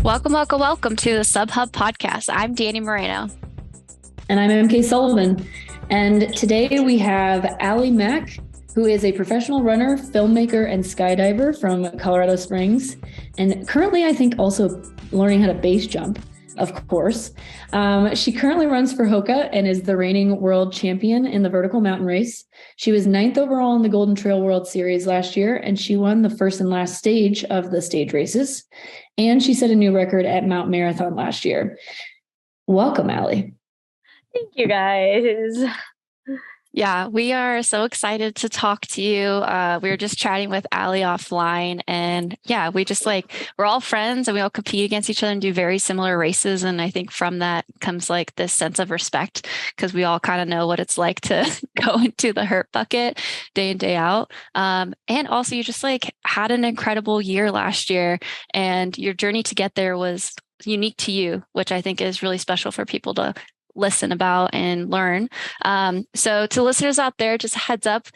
Welcome, welcome, welcome to the SubHub podcast. I'm Dani Moreno. And I'm EmKay Sullivan. And today we have Allie Mac, who is a professional runner, filmmaker, and skydiver from Colorado Springs. And currently, I think, also learning how to base jump, of course. She currently runs for Hoka and is the reigning world champion in the vertical mountain race. She was 9th overall in the Golden Trail World Series last year, and she won the first and last stage of the stage races. And she set a new record at Mount Marathon last year. Welcome, Allie. Thank you, guys. Yeah, we are so excited to talk to you. We were just chatting with Allie offline, and yeah, we're all friends and we all compete against each other and do very similar races. And I think from that comes like this sense of respect because we all kind of know what it's like to go into the hurt bucket day in, day out. And also you just had an incredible year last year, and your journey to get there was unique to you, which I think is really special for people to listen about and learn. So to listeners out there, just a heads up,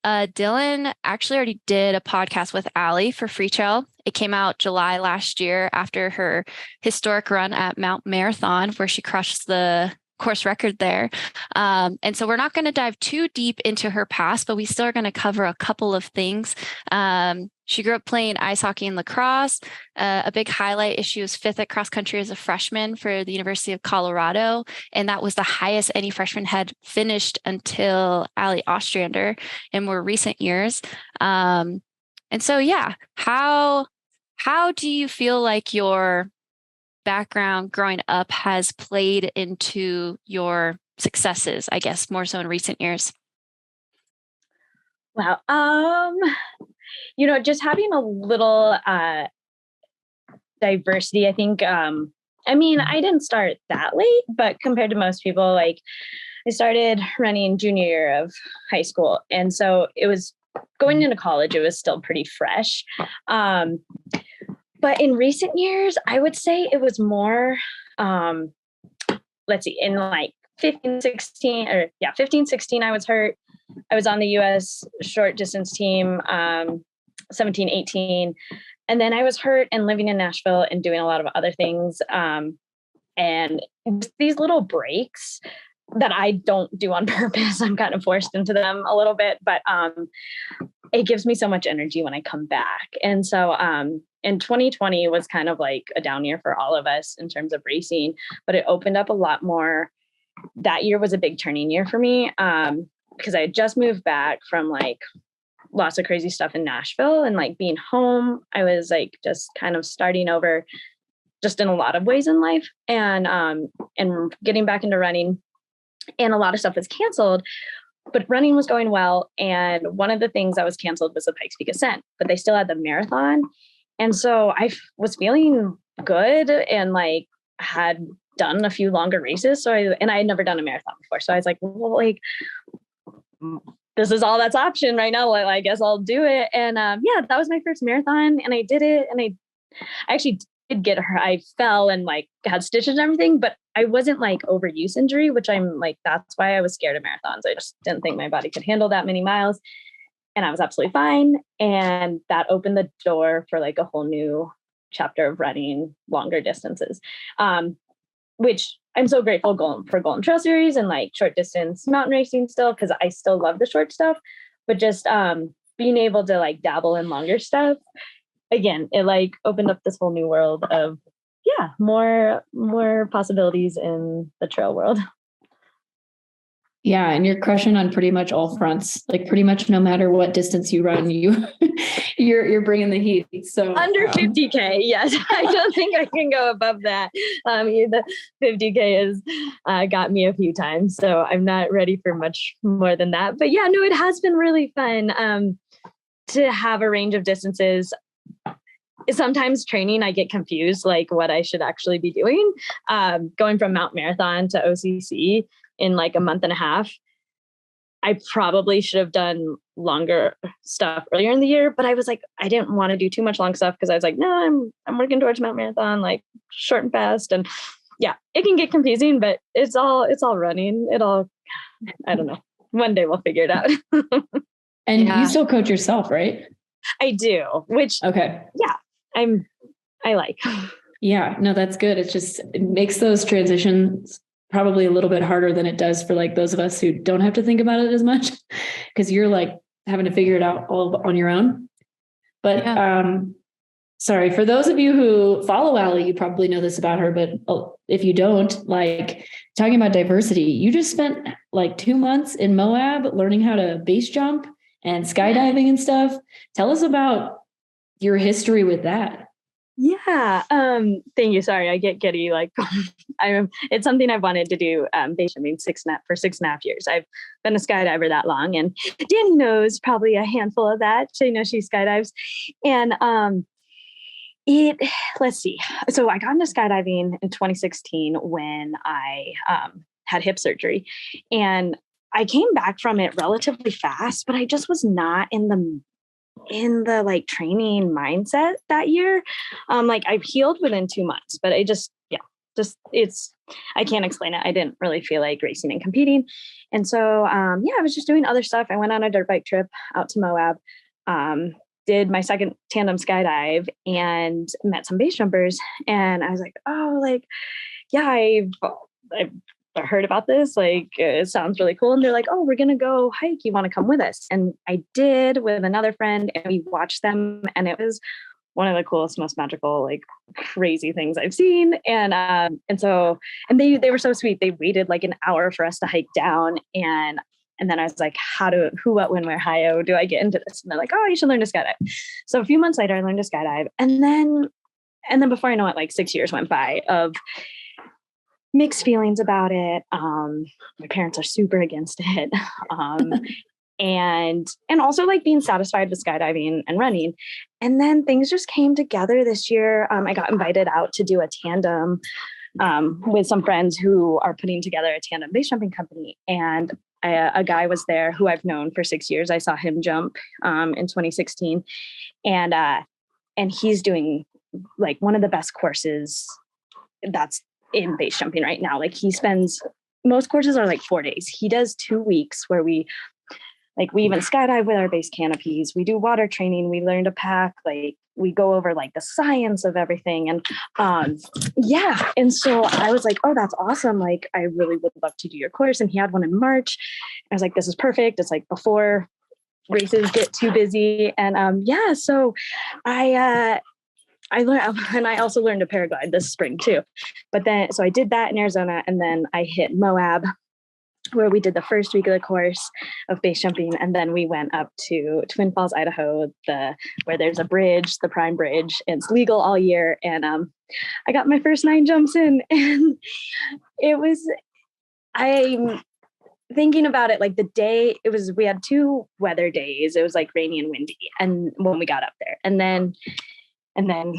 Dylan actually already did a podcast with Allie for Free Trail. It came out July last year after her historic run at Mount Marathon, where she crushed the course record there. And so we're not going to dive too deep into her past, but we still are going to cover a couple of things. She grew up playing ice hockey and lacrosse. A big highlight is she was 5th at cross country as a freshman for the University of Colorado. And that was the highest any freshman had finished until Allie Ostrander in more recent years. And so, yeah, how do you feel like your background growing up has played into your successes, I guess, more so in recent years? Wow. Just having a little diversity, I think, I didn't start that late, but compared to most people, I started running junior year of high school. And so it was going into college, it was still pretty fresh. But in recent years, I would say it was more, in 15, 16, I was hurt. I was on the U.S. short distance team, 17, 18. And then I was hurt and living in Nashville and doing a lot of other things. And these little breaks that I don't do on purpose, I'm kind of forced into them a little bit, but it gives me so much energy when I come back. And so and 2020 was kind of like a down year for all of us in terms of racing, but it opened up a lot more. That year was a big turning year for me because I had just moved back from lots of crazy stuff in Nashville, and being home, I was just kind of starting over just in a lot of ways in life, and getting back into running, and a lot of stuff was canceled. But running was going well. And one of the things that was canceled was the Pikes Peak Ascent, but they still had the marathon. And so I was feeling good and had done a few longer races. I had never done a marathon before. So I was this is all that's option right now. I guess I'll do it. And that was my first marathon, and I did it. And I actually did get her. I fell and had stitches and everything, but I wasn't overuse injury, which I'm that's why I was scared of marathons. I just didn't think my body could handle that many miles, and I was absolutely fine. And that opened the door for a whole new chapter of running longer distances, which I'm so grateful for Golden Trail Series and short distance mountain racing still, because I still love the short stuff, but just being able to dabble in longer stuff. Again, it opened up this whole new world of, more possibilities in the trail world. Yeah, and you're crushing on pretty much all fronts. Pretty much no matter what distance you run, you're bringing the heat. So under 50K, yes, I don't think I can go above that. The 50K has got me a few times, so I'm not ready for much more than that. But yeah, no, it has been really fun to have a range of distances. Sometimes training, I get confused, what I should actually be doing. Going from Mount Marathon to OCC in a month and a half. I probably should have done longer stuff earlier in the year, but I was I didn't want to do too much long stuff because I was no, I'm working towards Mount Marathon, short and fast. And yeah, it can get confusing, but it's all running. I don't know. One day we'll figure it out. And you still coach yourself, right? I do, which, okay. Yeah, I like. Yeah, no, that's good. It makes those transitions probably a little bit harder than it does for like those of us who don't have to think about it as much because you're like having to figure it out all on your own. But sorry, for those of you who follow Allie, you probably know this about her, but if you don't, like talking about diversity, you just spent like 2 months in Moab learning how to base jump and skydiving and stuff. Tell us about your history with that. Yeah. Thank you. Sorry, I get giddy. Like, it's something I've wanted to do. Base jumping for 6.5 years. I've been a skydiver that long, and Dani knows probably a handful of that. She knows she skydives, and let's see. So I got into skydiving in 2016 when I had hip surgery, and I came back from it relatively fast, but I just was not in the like training mindset that year. Like I've healed within 2 months, but I can't explain it. I didn't really feel like racing and competing. And so, I was just doing other stuff. I went on a dirt bike trip out to Moab, did my second tandem skydive and met some base jumpers. And I was like, oh, like, yeah, I've heard about this. Like, it sounds really cool. And they're like, oh, we're going to go hike. You want to come with us? And I did with another friend, and we watched them. And it was one of the coolest, most magical, like crazy things I've seen. And they were so sweet. They waited like an hour for us to hike down. And then I was like, who, what, when, where, how do I get into this? And they're like, oh, you should learn to skydive. So a few months later, I learned to skydive. And then before I know it, like 6 years went by of mixed feelings about it. My parents are super against it. And also like being satisfied with skydiving and running. And then things just came together this year. I got invited out to do a tandem with some friends who are putting together a tandem base jumping company. And a guy was there who I've known for 6 years. I saw him jump in 2016. And he's doing like one of the best courses that's in base jumping right now. Like most courses are like 4 days. He does 2 weeks where we even skydive with our base canopies. We do water training. We learn to pack. Like we go over like the science of everything. And And so I was like, oh, that's awesome. Like I really would love to do your course. And he had one in March. I was like, this is perfect. It's like before races get too busy. And so I learned, and I also learned to paraglide this spring too. But then, so I did that in Arizona, and then I hit Moab, where we did the first week of the course of base jumping. And then we went up to Twin Falls, Idaho, where there's a bridge, the Prime Bridge, and it's legal all year. And I got my first 9 jumps in, and I'm thinking about it, like the day we had 2 weather days. It was like rainy and windy. And when we got up there, and then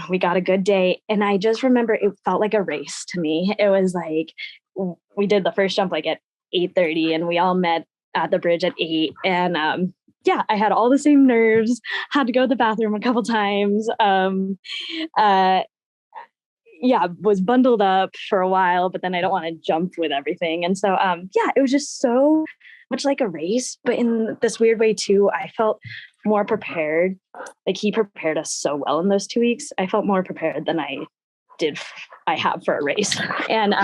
we got a good day. And I just remember it felt like a race to me. It was like, we did the first jump like at 8:30, and we all met at the bridge at 8. And I had all the same nerves, had to go to the bathroom a couple times. Was bundled up for a while, but then I don't want to jump with everything. And so, it was just so much like a race, but in this weird way too, I felt more prepared. Like he prepared us so well in those 2 weeks. I felt more prepared than I have for a race. And,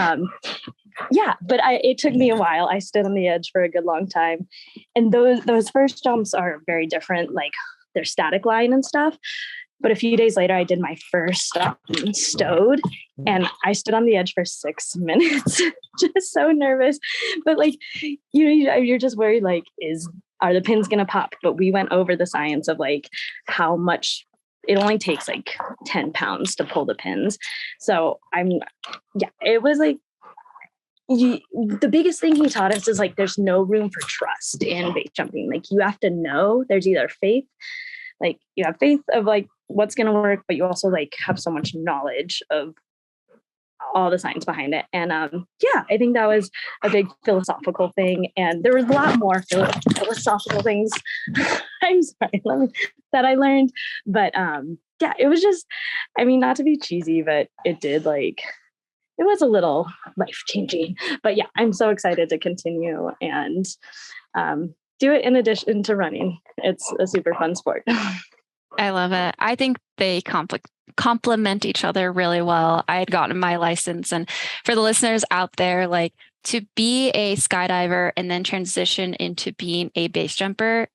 but it took me a while. I stood on the edge for a good long time. And those first jumps are very different. Like they're static line and stuff. But a few days later, I did my first stowed, and I stood on the edge for 6 minutes, just so nervous. But like, you're just worried, like, are the pins going to pop? But we went over the science of like how much it only takes like 10 pounds to pull the pins. So it was like, the biggest thing he taught us is like, there's no room for trust in base jumping. Like you have to know there's either faith, like you have faith of like what's going to work, but you also like have so much knowledge of all the science behind it. And I think that was a big philosophical thing. And there was a lot more philosophical things I'm sorry, that I learned. But it was just, I mean, not to be cheesy, but it was a little life-changing. But I'm so excited to continue and do it in addition to running. It's a super fun sport. I love it. I think they complement each other really well. I had gotten my license, and for the listeners out there, like, to be a skydiver and then transition into being a base jumper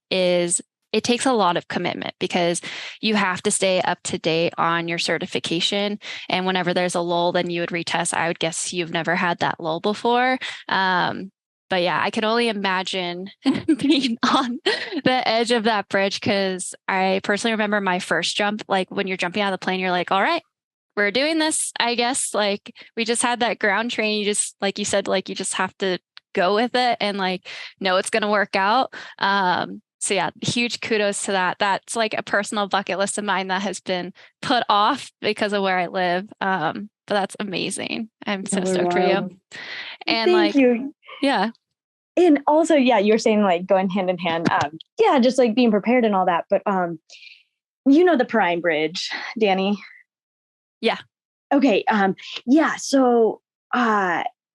it takes a lot of commitment because you have to stay up to date on your certification. And whenever there's a lull, then you would retest. I would guess you've never had that lull before. But yeah, I can only imagine being on the edge of that bridge, because I personally remember my first jump, like when you're jumping out of the plane, you're like, all right, we're doing this, I guess. Like, we just had that ground training. You just, like you said, like, you just have to go with it and like know it's going to work out. So yeah, huge kudos to that. That's like a personal bucket list of mine that has been put off because of where I live. But that's amazing. I'm so stoked for you. And Thank you. Yeah. And also, yeah, you're saying like going hand in hand. Yeah, just like being prepared and all that. But the Prime Bridge, Dani. Yeah. Okay. Yeah. So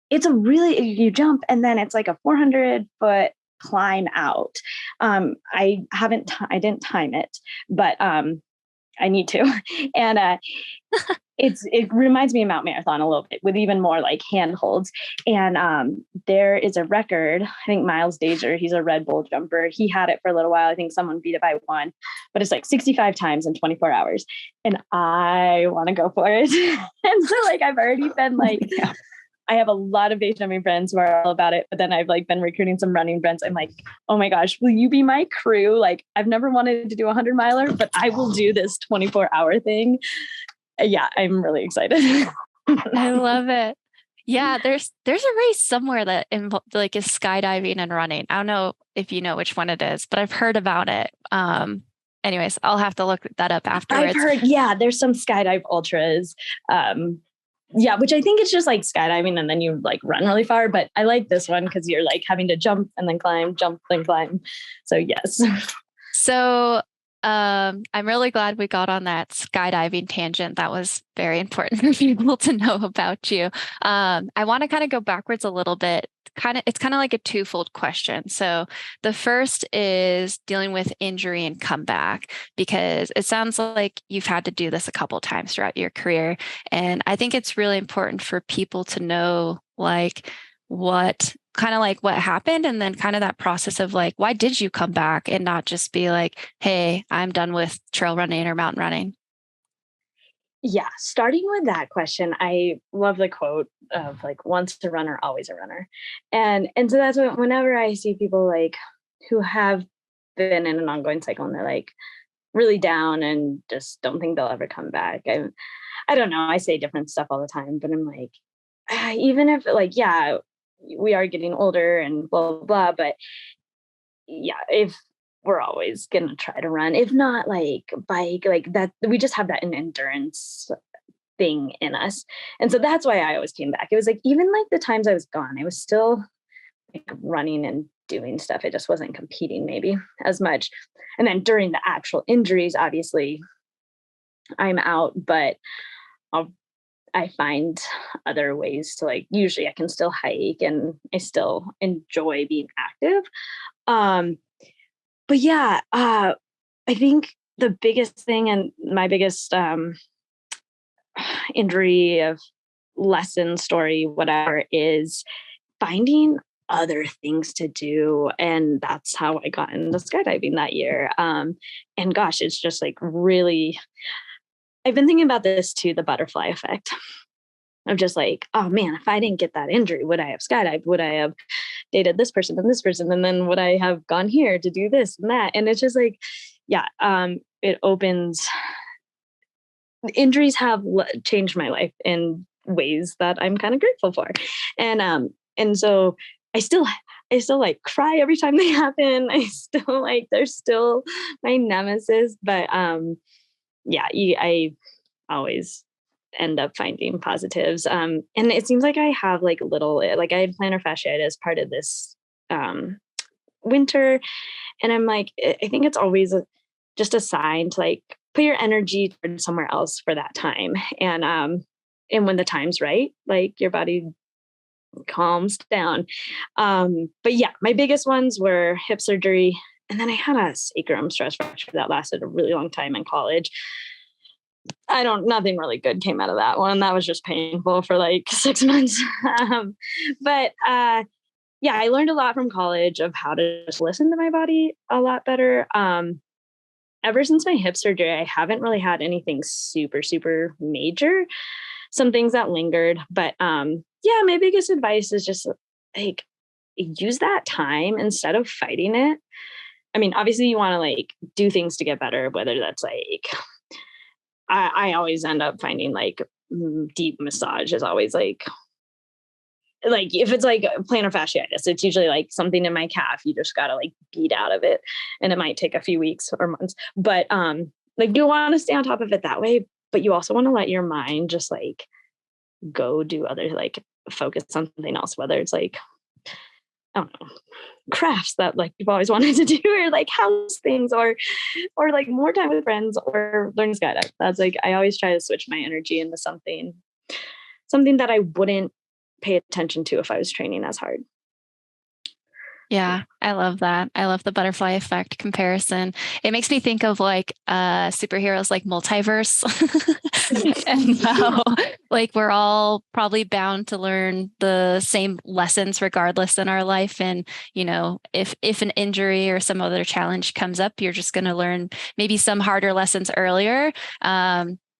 it's you jump and then it's like a 400-foot climb out. I didn't time it, but I need to. And it reminds me of Mount Marathon a little bit, with even more like handholds. And there is a record. I think Miles Dager, he's a Red Bull jumper. He had it for a little while. I think someone beat it by 1, but it's like 65 times in 24 hours. And I want to go for it. And so like I've already been like, I have a lot of base jumping friends who are all about it, but then I've like been recruiting some running friends. I'm like, oh my gosh, will you be my crew? Like, I've never wanted to do a 100-miler, but I will do this 24-hour thing. Yeah, I'm really excited. I love it. Yeah, there's a race somewhere that like is skydiving and running. I don't know if you know which one it is, but I've heard about it. Anyways, I'll have to look that up afterwards. I've heard, yeah, there's some skydive ultras. Yeah, which I think it's just like skydiving and then you like run really far. But I like this one because you're like having to jump and then climb, jump, then climb. So yes. So I'm really glad we got on that skydiving tangent. That was very important for people to know about you. I want to kind of go backwards a little bit. It's kind of like a twofold question. So the first is dealing with injury and comeback, because it sounds like you've had to do this a couple times throughout your career. And I think it's really important for people to know like what happened, and then kind of that process of like, why did you come back, and not just be like, hey, I'm done with trail running or mountain running. Yeah, starting with that question, I love the quote of like, once a runner, always a runner. And so that's what, whenever I see people like who have been in an ongoing cycle and they're like really down and just don't think they'll ever come back. I don't know. I say different stuff all the time, but I'm like, even if like, yeah, we are getting older and blah, blah, blah, but yeah, if we're always going to try to run, if not like bike, like that, we just have that an endurance thing in us. And so that's why I always came back. It was like, even like the times I was gone, I was still like running and doing stuff. It just wasn't competing maybe as much. And then during the actual injuries, obviously I'm out, but I find other ways to like, usually I can still hike and I still enjoy being active. But yeah, I think the biggest thing and my biggest injury of lesson story, whatever, is finding other things to do. And that's how I got into skydiving that year. And gosh, it's just like really, I've been thinking about this too, the butterfly effect. I'm just like, oh man, if I didn't get that injury, would I have skydived? Would I have dated this person and this person? And then would I have gone here to do this and that? And it's just like, yeah, it opens. Injuries have changed my life in ways that I'm kind of grateful for. And so I still like cry every time they happen. I still like, they're still my nemesis, but yeah, I always end up finding positives. And it seems like I have like I had plantar fasciitis part of this winter. And I'm like, I think it's always just a sign to like put your energy towards somewhere else for that time. And when the time's right, like your body calms down. But yeah, my biggest ones were hip surgery. And then I had a sacrum stress fracture that lasted a really long time in college. nothing really good came out of that one. That was just painful for like 6 months. But yeah, I learned a lot from college of how to just listen to my body a lot better. Ever since my hip surgery, I haven't really had anything super, super major. Some things that lingered, but yeah, my biggest advice is just like use that time instead of fighting it. I mean, obviously you want to like do things to get better, whether that's like I always end up finding like deep massage is always like if it's like plantar fasciitis, it's usually like something in my calf. You just gotta like beat out of it, and it might take a few weeks or months. But like you want to stay on top of it that way, but you also want to let your mind just like go do other like focus on something else, whether it's like I don't know, crafts that like you've always wanted to do, or like house things, or like more time with friends, or learn skydive. That's like I always try to switch my energy into something that I wouldn't pay attention to if I was training as hard. Yeah, I love that. I love the butterfly effect comparison. It makes me think of like superheroes like multiverse. And how like we're all probably bound to learn the same lessons regardless in our life. And, you know, if an injury or some other challenge comes up, you're just going to learn maybe some harder lessons earlier.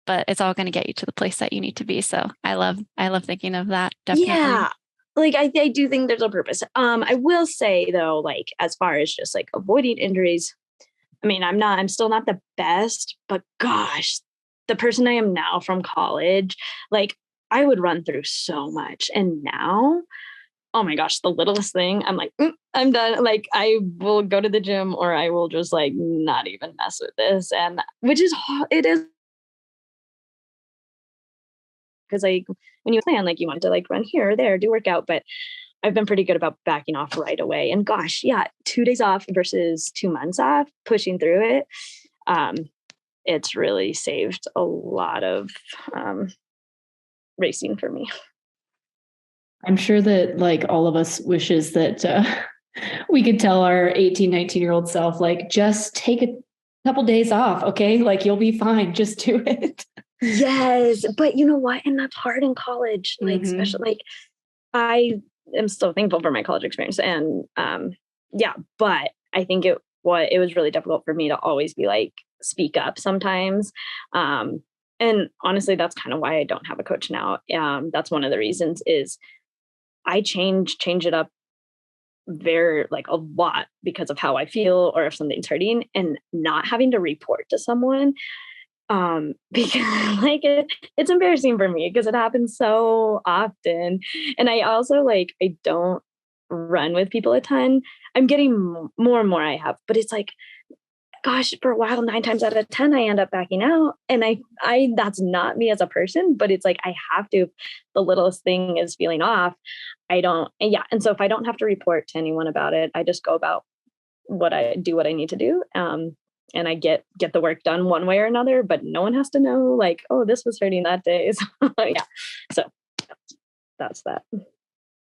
But it's all going to get you to the place that you need to be. So I love thinking of that. Definitely. Yeah. Like I do think there's a purpose. I will say though, like as far as just like avoiding injuries, I mean, I'm still not the best, but gosh, the person I am now from college, like I would run through so much. And now, oh my gosh, the littlest thing, I'm like, I'm done. Like I will go to the gym or I will just like not even mess with this. And which is, it is because like when you plan, like you want to like run here or there, do workout, but I've been pretty good about backing off right away. And gosh, yeah, 2 days off versus 2 months off, pushing through it. It's really saved a lot of racing for me. I'm sure that like all of us wishes that we could tell our 18, 19-year-old self, like, just take a couple days off. Okay. Like you'll be fine. Just do it. Yes. But you know what? And that's hard in college, like, especially like I am still thankful for my college experience. And yeah, but I think it was really difficult for me to always be like, speak up sometimes. And honestly, that's kind of why I don't have a coach now. That's one of the reasons is I change it up very like a lot because of how I feel or if something's hurting, and not having to report to someone because like it's embarrassing for me because it happens so often. And I also like I don't run with people a ton. I'm getting more and more I have, but it's like gosh, for a while 9 times out of 10 I end up backing out, and I that's not me as a person, but it's like I have to, the littlest thing is feeling off. I don't, and yeah, and so if I don't have to report to anyone about it, I just go about what I need to do. And I get the work done one way or another, but no one has to know like, oh, this was hurting that day. So yeah. So that's that.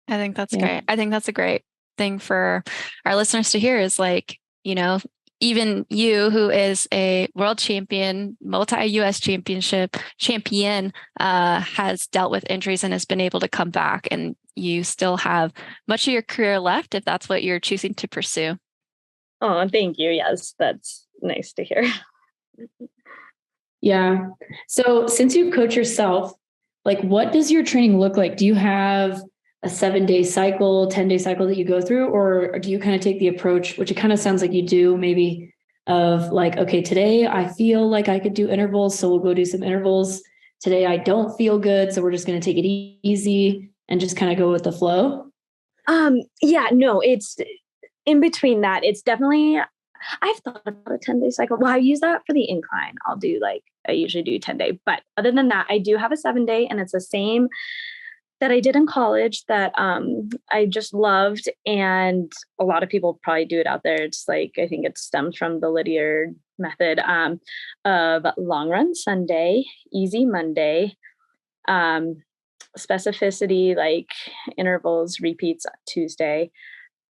I think that's great. I think that's a great thing for our listeners to hear is like, you know, even you who is a world champion, multi-US championship champion, has dealt with injuries and has been able to come back, and you still have much of your career left if that's what you're choosing to pursue. Oh, thank you. Yes, that's nice to hear. Yeah. So since you coach yourself, like what does your training look like? Do you have a 7-day cycle, 10-day cycle that you go through, or do you kind of take the approach, which it kind of sounds like you do maybe, of like, okay, today I feel like I could do intervals, so we'll go do some intervals. Today I don't feel good, so we're just going to take it easy and just kind of go with the flow? Yeah, no, it's in between that. It's definitely, I've thought about a 10-day cycle. Well, I use that for the incline. I usually do 10-day, but other than that, I do have a 7-day, and it's the same that I did in college that I just loved. And a lot of people probably do it out there. It's like, I think it stems from the Lydiard method of long run Sunday, easy Monday, specificity, like intervals, repeats Tuesday,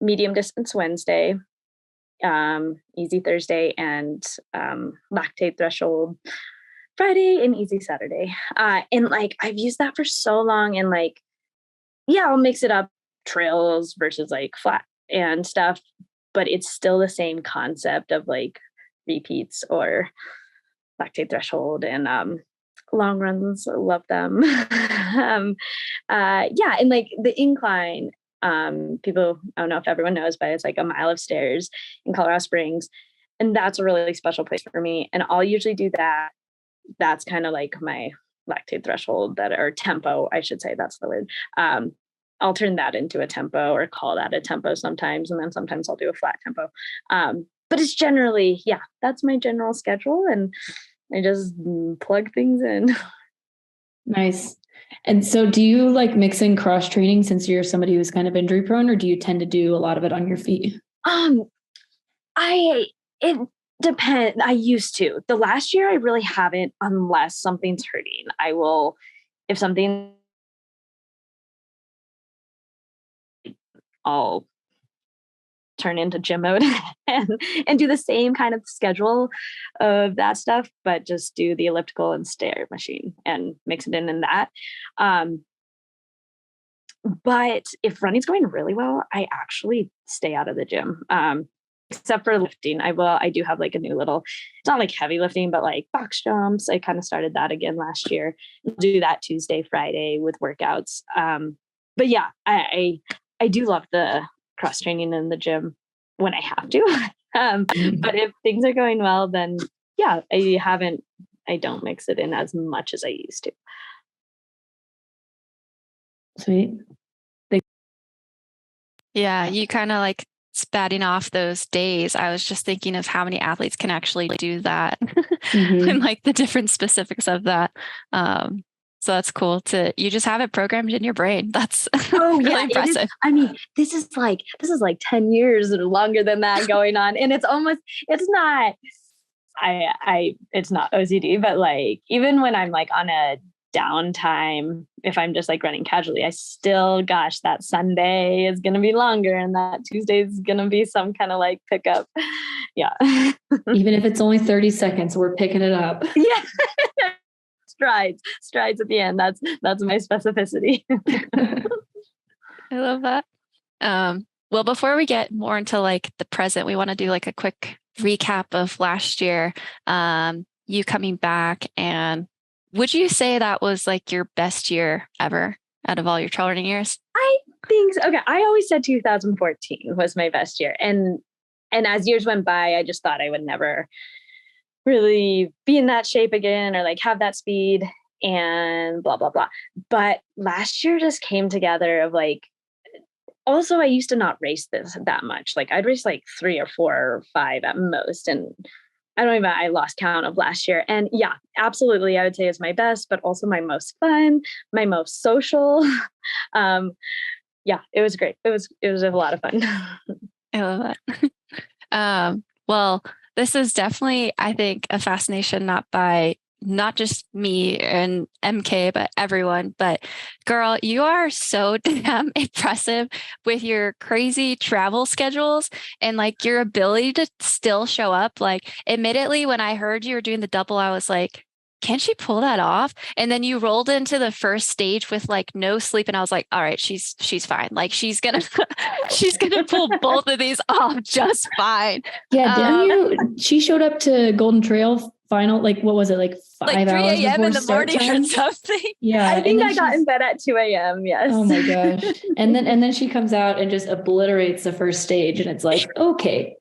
medium distance Wednesday, easy Thursday, and lactate threshold Friday and easy Saturday. And like, I've used that for so long, and like, yeah, I'll mix it up, trails versus like flat and stuff, but it's still the same concept of like repeats or lactate threshold and long runs. Love them. Yeah, and like the incline, people, I don't know if everyone knows, but it's like a mile of stairs in Colorado Springs, and that's a really special place for me. And I'll usually do that. That's kind of like my lactate threshold, that, or tempo, I should say, that's the word. I'll turn that into a tempo, or call that a tempo sometimes, and then sometimes I'll do a flat tempo. But it's generally, yeah, that's my general schedule, and I just plug things in. Nice. And so do you like mix in cross training since you're somebody who's kind of injury prone, or do you tend to do a lot of it on your feet? It depends. I used to. The last year I really haven't, unless something's hurting. I will, if something, I'll turn into gym mode and do the same kind of schedule of that stuff, but just do the elliptical and stair machine and mix it in that. But if running's going really well, I actually stay out of the gym. Except for lifting. I do have like a new little, it's not like heavy lifting, but like box jumps. I kind of started that again last year. I'll do that Tuesday, Friday with workouts. But yeah, I do love the cross training in the gym when I have to. But if things are going well, then yeah, I don't mix it in as much as I used to. Sweet. Yeah, you kind of like spatting off those days. I was just thinking of how many athletes can actually do that and like the different specifics of that. So that's cool you just have it programmed in your brain. That's really impressive. I mean, this is like 10 years or longer than that going on. And it's not OCD, but like, even when I'm like on a downtime, if I'm just like running casually, I still, gosh, that Sunday is going to be longer and that Tuesday is going to be some kind of like pickup. Yeah. Even if it's only 30 seconds, we're picking it up. Yeah. Strides at the end. That's my specificity. I love that. Well, before we get more into like the present, we want to do like a quick recap of last year. You coming back, and would you say that was like your best year ever out of all your trail running years? I think so. Okay. I always said 2014 was my best year. And as years went by, I just thought I would never really be in that shape again, or like have that speed and blah, blah, blah. But last year just came together of like, also I used to not race that much. Like I'd race like 3 or 4 or 5 at most. And I lost count of last year. And yeah, absolutely. I would say it's my best, but also my most fun, my most social. Yeah, it was great. It was a lot of fun. I love that. Well, this is definitely, I think, a fascination, not just me and EmKay, but everyone. But girl, you are so damn impressive with your crazy travel schedules and like your ability to still show up. Like, admittedly, when I heard you were doing the double, I was like, can she pull that off? And then you rolled into the first stage with like no sleep, and I was like, all right, she's fine. Like she's gonna pull both of these off just fine. Yeah, she showed up to Golden Trail final, like what was it, like 5 3 hours a.m. in the morning time? or something. Yeah, I think I got in bed at 2 a.m. Yes. Oh my gosh. And then she comes out and just obliterates the first stage, and it's like, okay.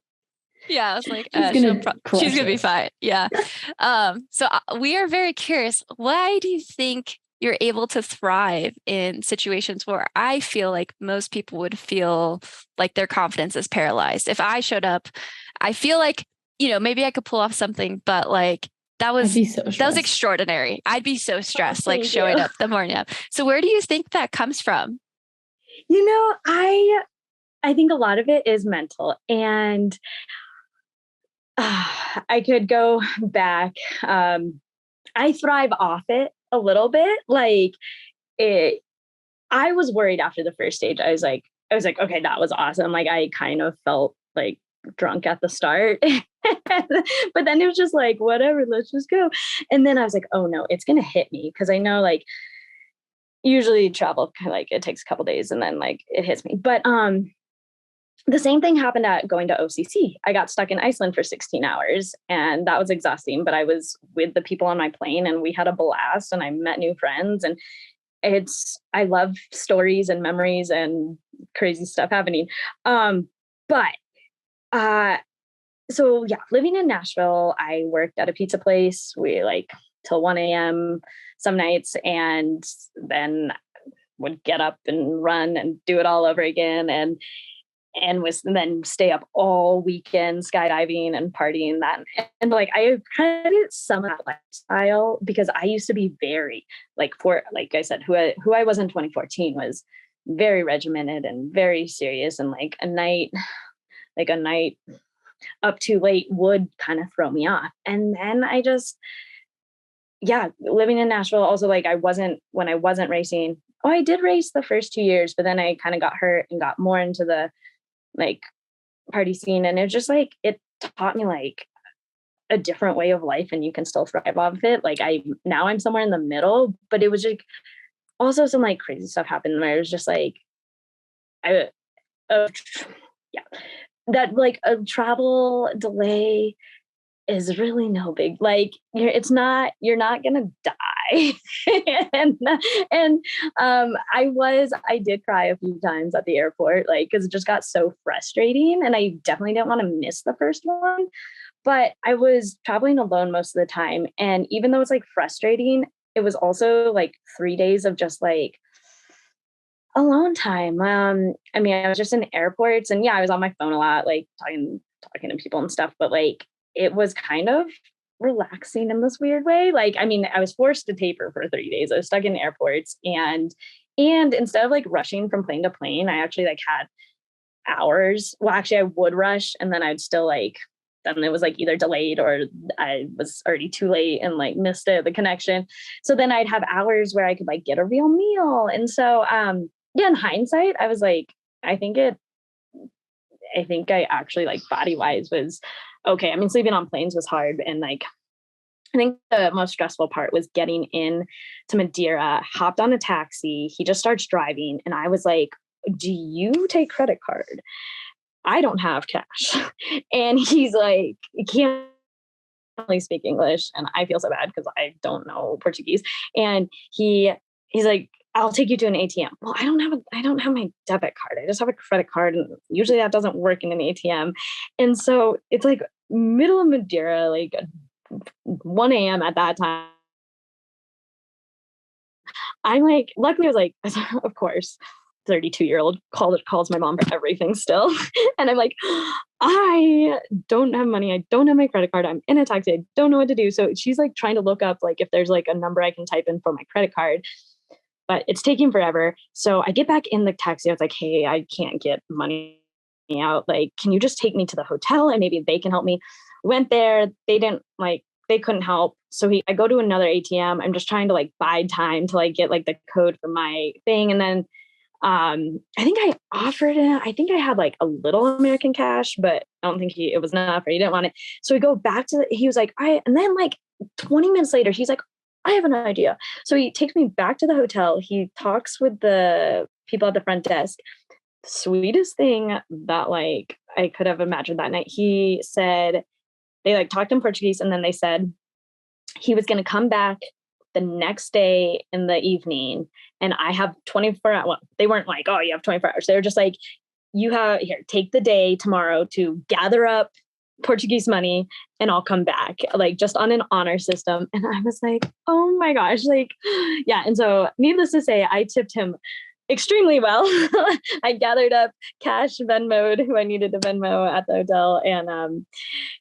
Yeah, I was like, she's gonna be fine. Yeah. So we are very curious. Why do you think you're able to thrive in situations where I feel like most people would feel like their confidence is paralyzed? If I showed up, I feel like, maybe I could pull off something, but like that was extraordinary. I'd be so stressed, like showing up the morning up. So where do you think that comes from? I think a lot of it is mental, and I could go back. I thrive off it a little bit. Like I was worried after the first stage. I was like, okay, that was awesome. Like I kind of felt like drunk at the start. But then it was just like, whatever, let's just go. And then I was like, oh no, it's going to hit me. Cause I know like usually travel, like it takes a couple days and then like it hits me. But, the same thing happened at going to OCC. I got stuck in Iceland for 16 hours and that was exhausting, but I was with the people on my plane and we had a blast and I met new friends, and I love stories and memories and crazy stuff happening. But so yeah, living in Nashville, I worked at a pizza place. We like till 1 a.m. some nights, and then would get up and run and do it all over again. And was then stay up all weekend skydiving and partying that. And like I credit some of that lifestyle because I used to be very like I said, who I was in 2014 was very regimented and very serious, and like a night up too late would kind of throw me off. And then I just, yeah, living in Nashville also, like when I wasn't racing, I did race the first 2 years, but then I kind of got hurt and got more into the like party scene. And it just like, it taught me like a different way of life, and you can still thrive off of it. Like now I'm somewhere in the middle, but it was like also some like crazy stuff happened where it was just like, yeah, that like a travel delay is really no big, like you're not gonna die. and I did cry a few times at the airport, like because it just got so frustrating, and I definitely didn't want to miss the first one. But I was traveling alone most of the time, and even though it's like frustrating, it was also like 3 days of just like alone time. I mean, I was just in airports, and yeah, I was on my phone a lot, like talking to people and stuff, but like it was kind of relaxing in this weird way. Like, I mean, I was forced to taper for 30 days. I was stuck in airports, and instead of like rushing from plane to plane, I actually like had hours. Well, actually I would rush, and then I'd still like, then it was like either delayed or I was already too late and like missed the connection. So then I'd have hours where I could like get a real meal. And so, yeah, in hindsight, I was like, I think I actually like body wise was okay. I mean, sleeping on planes was hard. And like, I think the most stressful part was getting in to Madeira, hopped on a taxi. He just starts driving. And I was like, do you take credit card? I don't have cash. And he's like, he can't really speak English. And I feel so bad because I don't know Portuguese. And he's like, I'll take you to an ATM. Well, I don't have my debit card. I just have a credit card. And usually that doesn't work in an ATM. And so it's like middle of Madeira, like 1 a.m. at that time. I'm like, luckily I was like, of course, 32-year-old calls my mom for everything still. And I'm like, I don't have money. I don't have my credit card. I'm in a taxi. I don't know what to do. So she's like trying to look up like if there's like a number I can type in for my credit card, but it's taking forever. So I get back in the taxi. I was like, hey, I can't get money out. Like, can you just take me to the hotel and maybe they can help me? Went there. They couldn't help. So I go to another ATM. I'm just trying to like bide time to like get like the code for my thing. And then I think I offered it. I think I had like a little American cash, but I don't think it was enough or he didn't want it. So we go back he was like, and then like 20 minutes later, he's like, I have an idea. So he takes me back to the hotel. He talks with the people at the front desk. Sweetest thing that like I could have imagined that night. He said they like talked in Portuguese, and then they said he was going to come back the next day in the evening, and I have 24 hours. Well, they weren't like, oh, you have 24 hours. They were just like, you have here, take the day tomorrow to gather up Portuguese money and I'll come back, like just on an honor system. And I was like, oh my gosh, like, yeah. And so needless to say, I tipped him extremely well. I gathered up cash, Venmo'd who I needed to Venmo at the hotel. And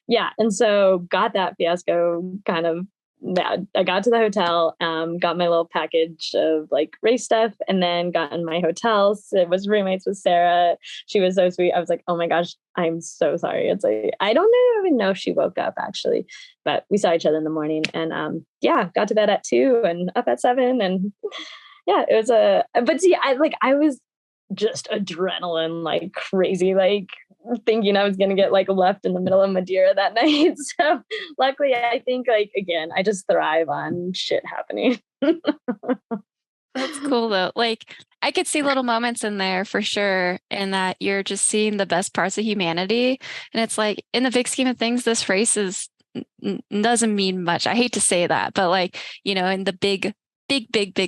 yeah. And so got that fiasco kind of, yeah, I got to the hotel, got my little package of like race stuff, and then got in my hotel. So it was roommates with Sarah. She was so sweet. I was like, oh my gosh, I'm so sorry. It's like, I don't even know if she woke up actually, but we saw each other in the morning, and yeah, got to bed at 2 and up at 7. And yeah, it was but see, I was just adrenaline, like crazy. Like thinking I was going to get like left in the middle of Madeira that night. So luckily, I think like, again, I just thrive on shit happening. That's cool though. Like I could see little moments in there for sure, and that you're just seeing the best parts of humanity. And it's like in the big scheme of things, this race is doesn't mean much. I hate to say that, but like, in the big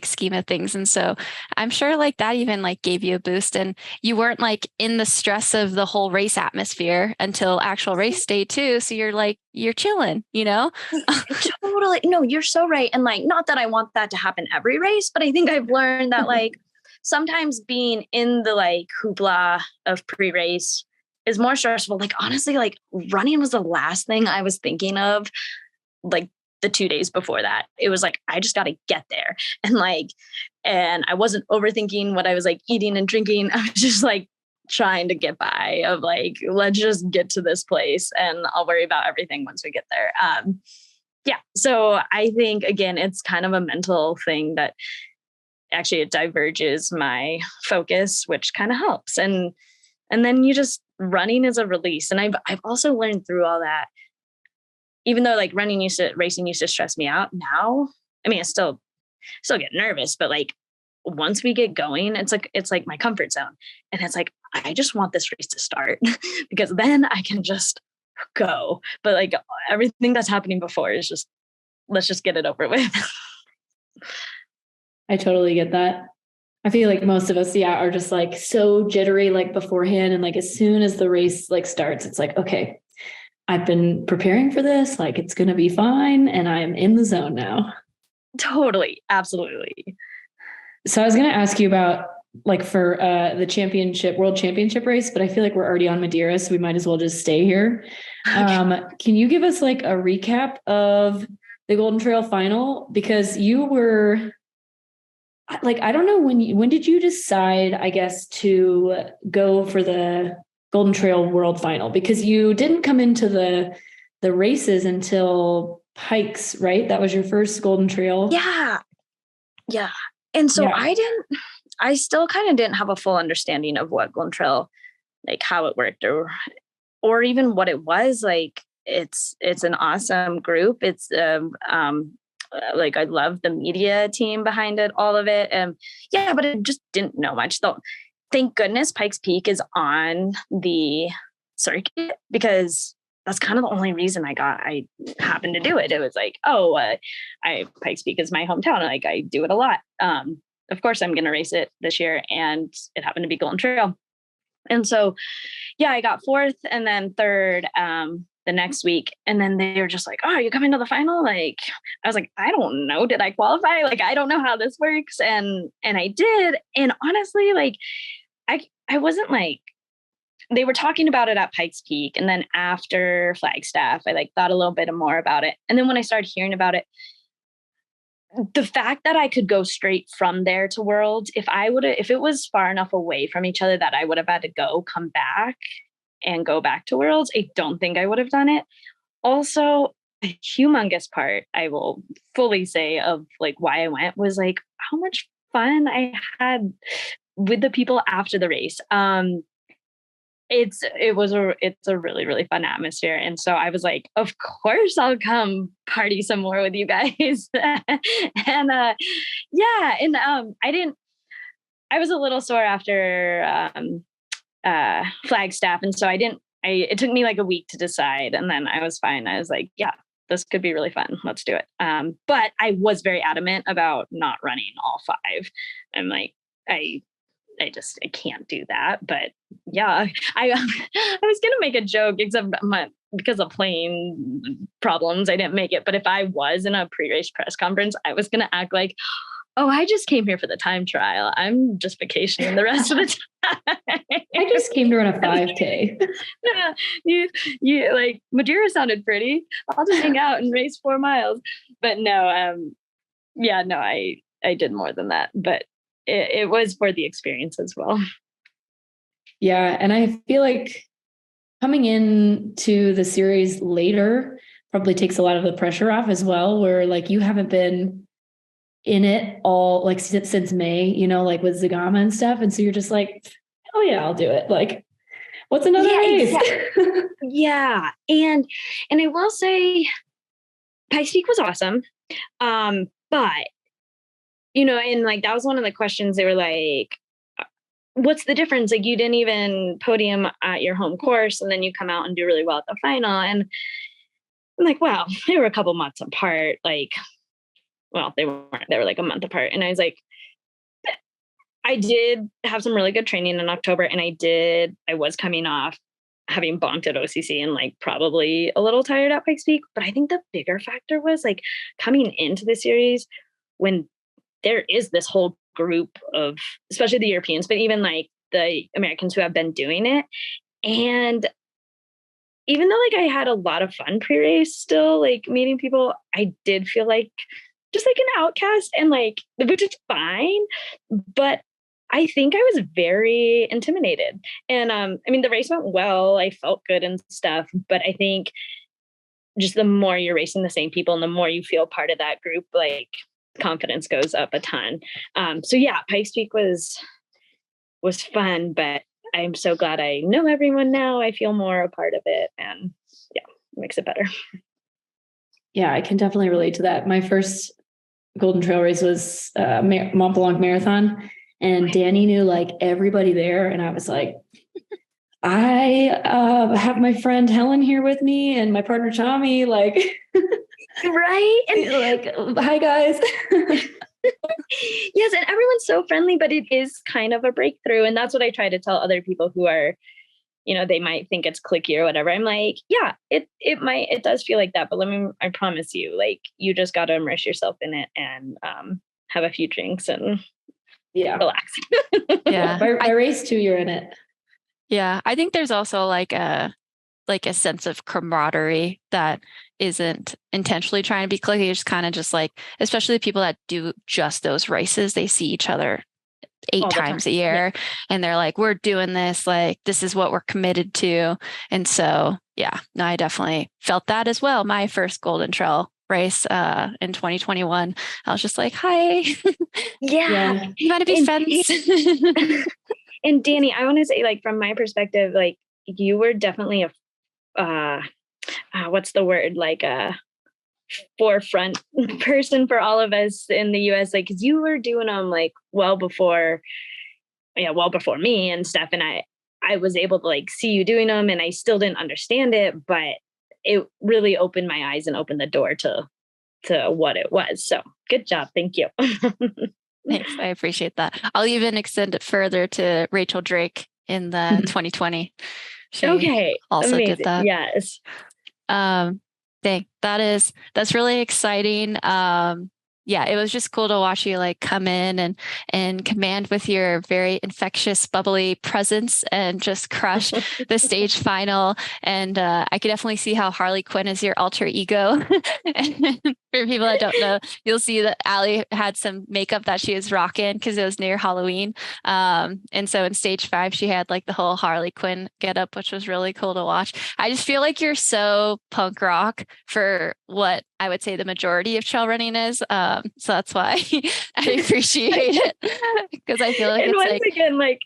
scheme of things. And so I'm sure like that even like gave you a boost, and you weren't like in the stress of the whole race atmosphere until actual race day too. So you're chilling, Totally. No, you're so right. And like, not that I want that to happen every race, but I think I've learned that like sometimes being in the like hoopla of pre-race is more stressful. Like honestly, like running was the last thing I was thinking of, like the 2 days before that. It was like, I just got to get there. And I wasn't overthinking what I was like eating and drinking. I was just like trying to get by of like, let's just get to this place and I'll worry about everything once we get there. Yeah. So I think again, it's kind of a mental thing that actually it diverges my focus, which kind of helps. And then you just running is a release. And I've also learned through all that, even though like racing used to stress me out. Now, I mean, I still get nervous, but like once we get going, it's like my comfort zone. And it's like, I just want this race to start because then I can just go. But like everything that's happening before is just, let's just get it over with. I totally get that. I feel like most of us, are just like so jittery like beforehand. And like as soon as the race like starts, it's like, okay, I've been preparing for this. Like it's going to be fine. And I'm in the zone now. Totally. Absolutely. So I was going to ask you about like for the world championship race, but I feel like we're already on Madeira, so we might as well just stay here. Can you give us like a recap of the Golden Trail final? Because you were like, I don't know when did you decide, I guess, to go for the Golden Trail World Final? Because you didn't come into the races until Pikes, right? That was your first Golden Trail. Yeah. And so I still kind of didn't have a full understanding of what Golden Trail, like how it worked or even what it was. Like it's an awesome group. It's like I love the media team behind it, all of it. But I just didn't know much though. Thank goodness Pikes Peak is on the circuit, because that's kind of the only reason I happened to do it. It was like, Pikes Peak is my hometown. Like I do it a lot. Of course I'm going to race it this year, and it happened to be Golden Trail. And so, I got fourth and then third, the next week. And then they were just like, oh, are you coming to the final? Like, I was like, I don't know. Did I qualify? Like, I don't know how this works. And I did. And honestly, like, I wasn't like, they were talking about it at Pikes Peak. And then after Flagstaff, I like thought a little bit more about it. And then when I started hearing about it, the fact that I could go straight from there to Worlds, if it was far enough away from each other that I would have had to come back and go back to Worlds, I don't think I would have done it. Also, a humongous part, I will fully say, of like why I went was like how much fun I had with the people after the race. It's a really, really fun atmosphere. And so I was like, of course I'll come party some more with you guys. And I was a little sore after Flagstaff. And so it took me like a week to decide. And then I was fine. I was like, yeah, this could be really fun. Let's do it. But I was very adamant about not running all five. I'm like, I can't do that. But yeah, I was going to make a joke, except because of plane problems, I didn't make it. But if I was in a pre-race press conference, I was going to act like, oh, I just came here for the time trial. I'm just vacationing the rest of the time. I just came to run a 5K. Yeah, you like Madeira sounded pretty. I'll just hang out and race 4 miles. But no, I did more than that. But it was for the experience as well. Yeah. And I feel like coming into the series later probably takes a lot of the pressure off as well, where like you haven't been in it all like since May, like with Zagama and stuff. And so you're just like, oh yeah, I'll do it. Like, What's another race? Exactly. Yeah. And I will say Pikes Peak was awesome. But and like that was one of the questions. They were like, what's the difference? Like you didn't even podium at your home course and then you come out and do really well at the final. And I'm like, wow, they were a couple months apart. Like, well, they weren't, they were like a month apart. And I was like, I did have some really good training in October, and I was coming off having bonked at OCC and like probably a little tired at Pikes Peak. But I think the bigger factor was like coming into the series when there is this whole group of, especially the Europeans, but even like the Americans who have been doing it. And even though like I had a lot of fun pre-race still, like meeting people, I did feel like just like an outcast, and like, which is fine. But I think I was very intimidated. And I mean, the race went well. I felt good and stuff. But I think just the more you're racing the same people and the more you feel part of that group, like confidence goes up a ton. So yeah, Pikes Peak was fun, but I'm so glad I know everyone now. I feel more a part of it, and yeah, it makes it better. Yeah, I can definitely relate to that. My first Golden Trail race was Mont Blanc Marathon, and Dani knew like everybody there, and I was like, I have my friend Helen here with me and my partner Chami, like, right? And like, hi guys. Yes, and everyone's so friendly, but it is kind of a breakthrough. And that's what I try to tell other people who are, they might think it's cliquey or whatever. I'm like, yeah, it does feel like that. But I promise you, like, you just got to immerse yourself in it and have a few drinks and relax. Yeah. By race 2, you're in it. Yeah. I think there's also like a sense of camaraderie that isn't intentionally trying to be cliquey. It's kind of just like, especially the people that do just those races, they see each other 8 times a year, and they're like, we're doing this, like, this is what we're committed to. And so, yeah, no, I definitely felt that as well. My first Golden Trail race in 2021, I was just like, hi. Yeah. You want to be friends? And Dani, I want to say, like, from my perspective, like, you were definitely what's the word? Like a forefront person for all of us in the US, like, cause you were doing them like well before me and stuff. And I was able to like see you doing them, and I still didn't understand it, but it really opened my eyes and opened the door to what it was. So good job. Thank you. Thanks. I appreciate that. I'll even extend it further to Rachel Drake in the 2020. She also amazing. did that. Yes. That's really exciting. Yeah, it was just cool to watch you like come in and command with your very infectious, bubbly presence and just crush the stage final. And I could definitely see how Harley Quinn is your alter ego. And for people that don't know, you'll see that Allie had some makeup that she was rocking because it was near Halloween. And so in stage 5, she had like the whole Harley Quinn getup, which was really cool to watch. I just feel like you're so punk rock for what I would say the majority of trail running is. So that's why I appreciate it, because I feel like and it's once like, again, like,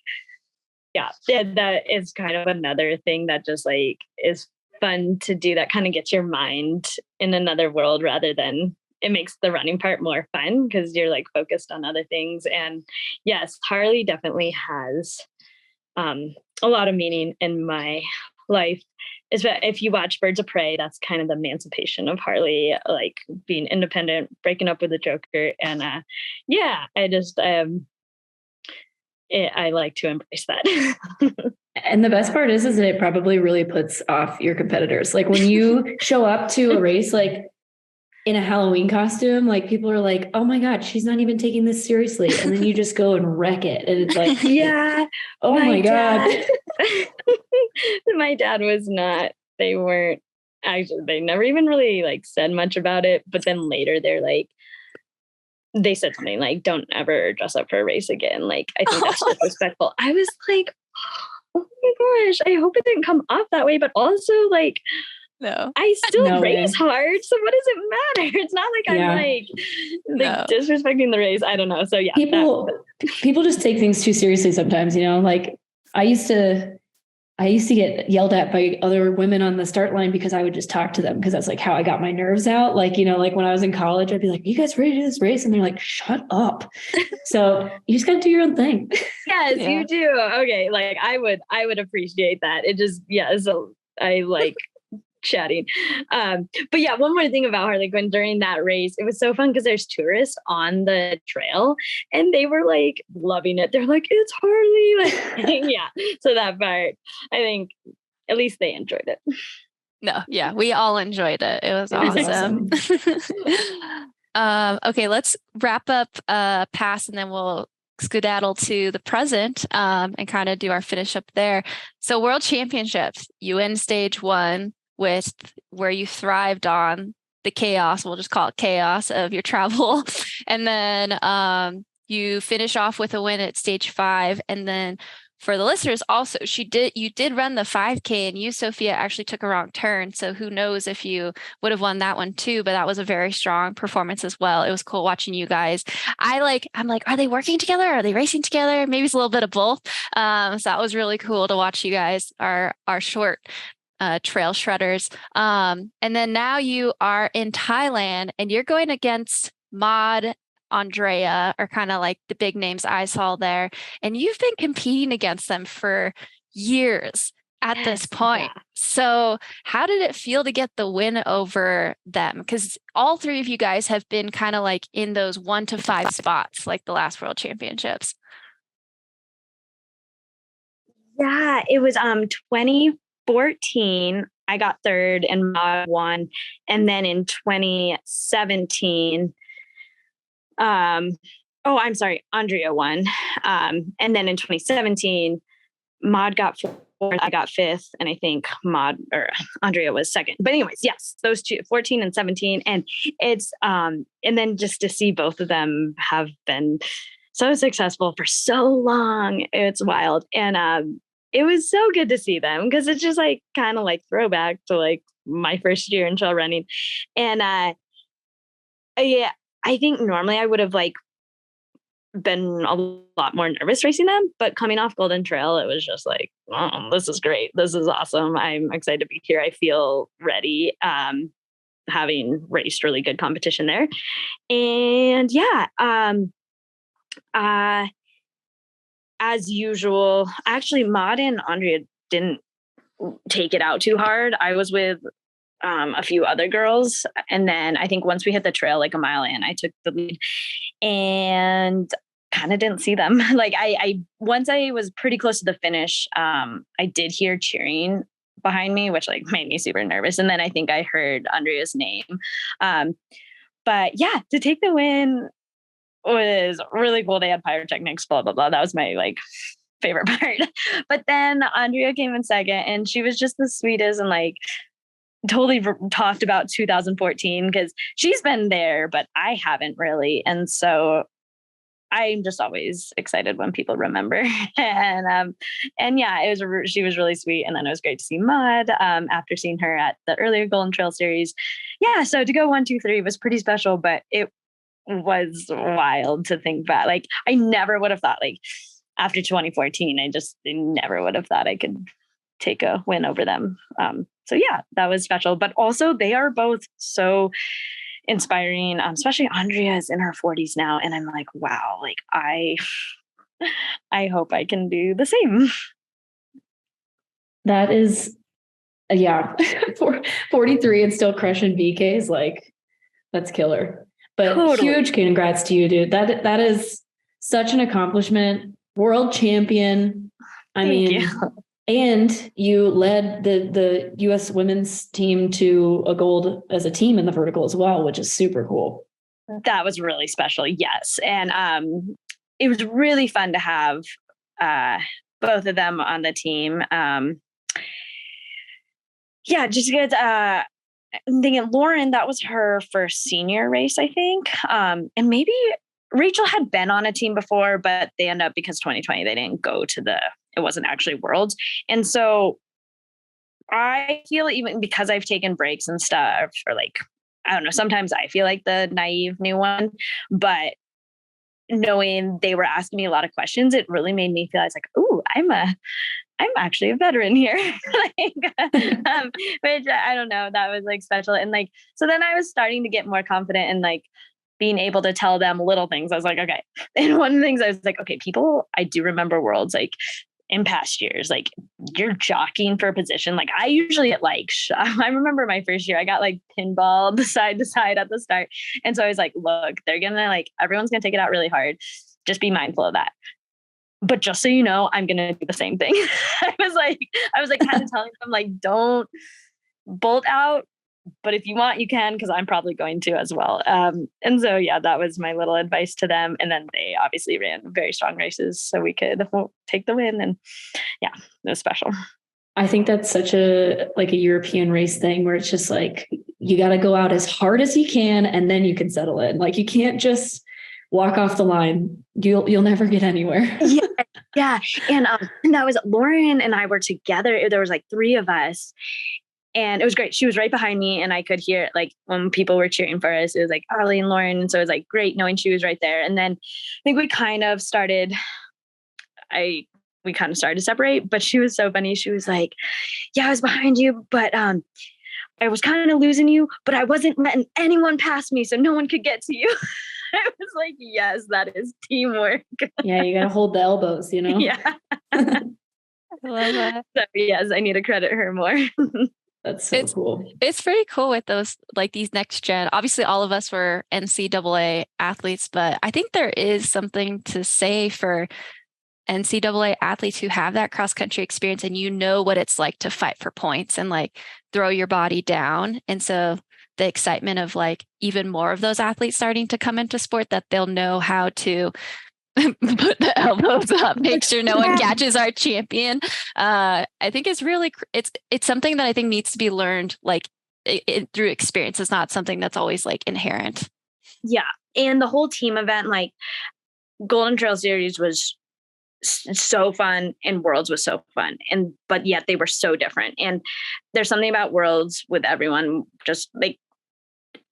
yeah, that is kind of another thing that just like is fun to do, that kind of gets your mind in another world, rather than, it makes the running part more fun because you're like focused on other things. And yes, Harley definitely has a lot of meaning in my life. If you watch Birds of Prey, that's kind of the emancipation of Harley, like being independent, breaking up with the Joker. And I just I like to embrace that. And the best part is that it probably really puts off your competitors. Like when you show up to a race, like in a Halloween costume, like people are like, oh my God, she's not even taking this seriously. And then you just go and wreck it. And it's like, yeah. Oh my God. My dad was not, they weren't actually, they never even really like said much about it. But then later they said something like, don't ever dress up for a race again. Like, I think that's disrespectful. I was like, oh my gosh, I hope it didn't come off that way. But also like, no, I still race hard. So what does it matter? It's not like I'm like disrespecting the race. I don't know. So yeah. People just take things too seriously sometimes, like I used to I used to get yelled at by other women on the start line because I would just talk to them because that's like how I got my nerves out. Like, like when I was in college, I'd be like, you guys ready to do this race? And they're like, shut up. So you just got to do your own thing. Yes, you do. Okay. Like I would appreciate that. It just, yeah. So I like chatting. But yeah, one more thing about Harley Quinn during that race, it was so fun because there's tourists on the trail and they were like loving it. They're like, it's Harley. Like, yeah. So that part, I think at least they enjoyed it. No, yeah, we all enjoyed it. It was awesome. Okay, let's wrap up past and then we'll skedaddle to the present and kind of do our finish up there. So World Championships, you win stage 1 with where you thrived on the chaos, we'll just call it chaos of your travel. And then you finish off with a win at stage 5. And then for the listeners also, you did run the 5K and you, Sophia, actually took a wrong turn. So who knows if you would have won that one too, but that was a very strong performance as well. It was cool watching you guys. I'm like, are they working together? Are they racing together? Maybe it's a little bit of both. So that was really cool to watch you guys, our short trail shredders. And then now you are in Thailand and you're going against Maud, Andrea, are kind of like the big names I saw there. And you've been competing against them for years at this point. Yeah. So how did it feel to get the win over them? Because all 3 of you guys have been kind of like in those 1 to 5 spots, like the last World Championships. Yeah, it was 2014, I got 3rd and Maud won. And then in 2017, Andrea won. And then in 2017, Maud got 4th, I got 5th, and I think Andrea was 2nd. But anyways, yes, those 2, 14 and 17. And it's, and then just to see both of them have been so successful for so long, it's wild. And it was so good to see them because it's just like kind of like throwback to like my first year in trail running. And yeah, I think normally I would have like been a lot more nervous racing them, but coming off Golden Trail, it was just like, oh, this is great. This is awesome. I'm excited to be here. I feel ready. Having raced really good competition there. And yeah, as usual, actually, Maud and Andrea didn't take it out too hard. I was with a few other girls. And then I think once we hit the trail, like a mile in, I took the lead and kind of didn't see them. Like I once I was pretty close to the finish, I did hear cheering behind me, which like made me super nervous. And then I think I heard Andrea's name. But yeah, to take the win was really cool. They had pyrotechnics, blah, blah, blah. That was my like favorite part. But then Andrea came in 2nd and she was just the sweetest and like totally talked about 2014 because she's been there, but I haven't really. And so I'm just always excited when people remember. And yeah, she was really sweet. And then it was great to see Maud after seeing her at the earlier Golden Trail series. Yeah, so to go 1, 2, 3 was pretty special, but it was wild to think back. Like I never would have thought like after 2014, I never would have thought I could take a win over them. So yeah, that was special, but also they are both so inspiring. Especially Andrea is in her 40s now. And I'm like, wow, like I hope I can do the same. That is, yeah, 43 and still crushing BKs. Like that's killer. But totally. Huge congrats to you, dude. That is such an accomplishment. World champion. Thank you. And you led the U.S. women's team to a gold as a team in the vertical as well, which is super cool. That was really special. Yes. And it was really fun to have both of them on the team. Yeah, just because I'm thinking Lauren, that was her first senior race, I think. And maybe Rachel had been on a team before, but they ended up, because 2020, they didn't go to it wasn't actually Worlds. And so I feel even because I've taken breaks and stuff, or like, I don't know, sometimes I feel like the naive new one, but knowing they were asking me a lot of questions, it really made me feel, I was like, ooh, I'm actually a veteran here. Which I don't know, that was like special. And like, so then I was starting to get more confident in like being able to tell them little things. I was like, okay. And one of the things I was like, okay, people, I do remember worlds like in past years, like you're jockeying for a position. Like I usually get like, I remember my first year, I got like pinballed side to side at the start. And so I was like, look, they're going to like, everyone's going to take it out really hard. Just be mindful of that. But just so you know, I'm going to do the same thing. I was like kind of telling them like, don't bolt out, but if you want, you can, because I'm probably going to as well. And so, yeah, that was my little advice to them. And then they obviously ran very strong races so we could take the win. And yeah, it was special. I think that's such a European race thing where it's just like, you got to go out as hard as you can and then you can settle in. Like you can't just walk off the line. You'll never get anywhere. Yeah. And that was Lauren and I were together. There was like 3 of us. And it was great. She was right behind me and I could hear it, like when people were cheering for us, it was like Allie and Lauren. And so it was like great knowing she was right there. And then I think we kind of started to separate, but she was so funny. She was like, yeah, I was behind you, but I was kind of losing you, but I wasn't letting anyone pass me so no one could get to you. I was like, yes, that is teamwork. Yeah, you got to hold the elbows, you know? Yeah. I love that. So yes, I need to credit her more. That's so cool. It's pretty cool with those, like these next gen. Obviously, all of us were NCAA athletes, but I think there is something to say for NCAA athletes who have that cross country experience and you know what it's like to fight for points and like throw your body down. And so the excitement of like even more of those athletes starting to come into sport, that they'll know how to put the elbows up, make sure no one catches our champion. I think it's really, it's something that I think needs to be learned like through experience. It's not something that's always like inherent. Yeah. And the whole team event, like Golden Trail Series was so fun and Worlds was so fun. But yet they were so different. And there's something about Worlds with everyone, just like,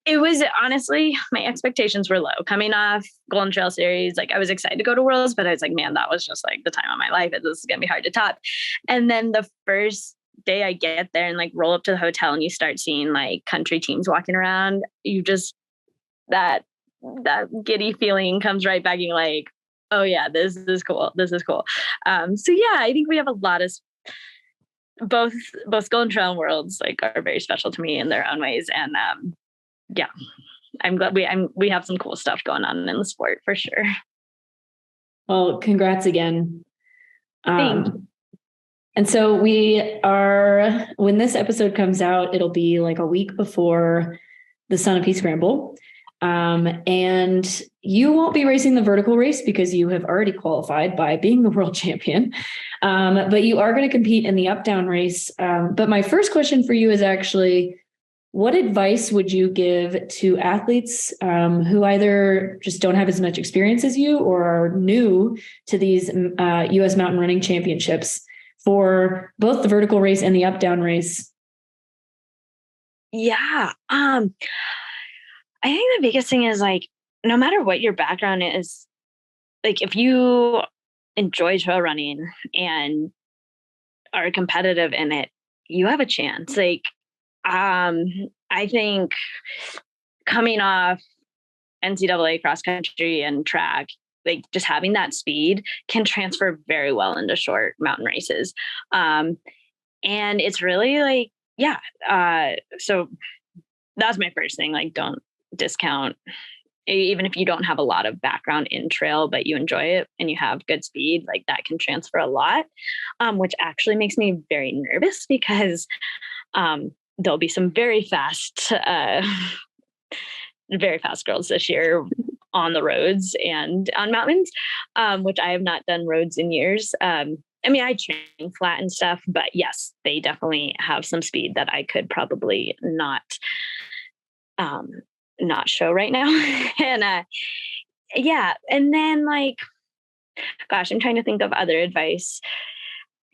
it was honestly, my expectations were low coming off Golden Trail Series. Like I was excited to go to Worlds, but I was like, man, that was just like the time of my life. This is going to be hard to top. And then the first day I get there and like roll up to the hotel and you start seeing like country teams walking around, you just, that giddy feeling comes right back. You're like, oh yeah, this is cool. This is cool. So yeah, I think we have a lot of both Golden Trail and Worlds like are very special to me in their own ways. And yeah, I'm glad we have some cool stuff going on in the sport for sure. Well, congrats again. Thanks. And so when this episode comes out, it'll be like a week before the Sunapee Scramble. And you won't be racing the vertical race because you have already qualified by being the world champion. But you are going to compete in the up-down race. But my first question for you is actually, what advice would you give to athletes who either just don't have as much experience as you or are new to these U.S. mountain running championships for both the vertical race and the up-down race? Yeah. I think the biggest thing is like, no matter what your background is, like if you enjoy trail running and are competitive in it, you have a chance. Like, I think coming off NCAA cross country and track, like just having that speed can transfer very well into short mountain races. And it's really like, yeah. So that's my first thing. Like, don't discount, even if you don't have a lot of background in trail, but you enjoy it and you have good speed, like that can transfer a lot, which actually makes me very nervous because, there'll be some very fast girls this year on the roads and on mountains, which I have not done roads in years. I mean, I train flat and stuff, but yes, they definitely have some speed that I could probably not show right now. And yeah. And then like, gosh, I'm trying to think of other advice.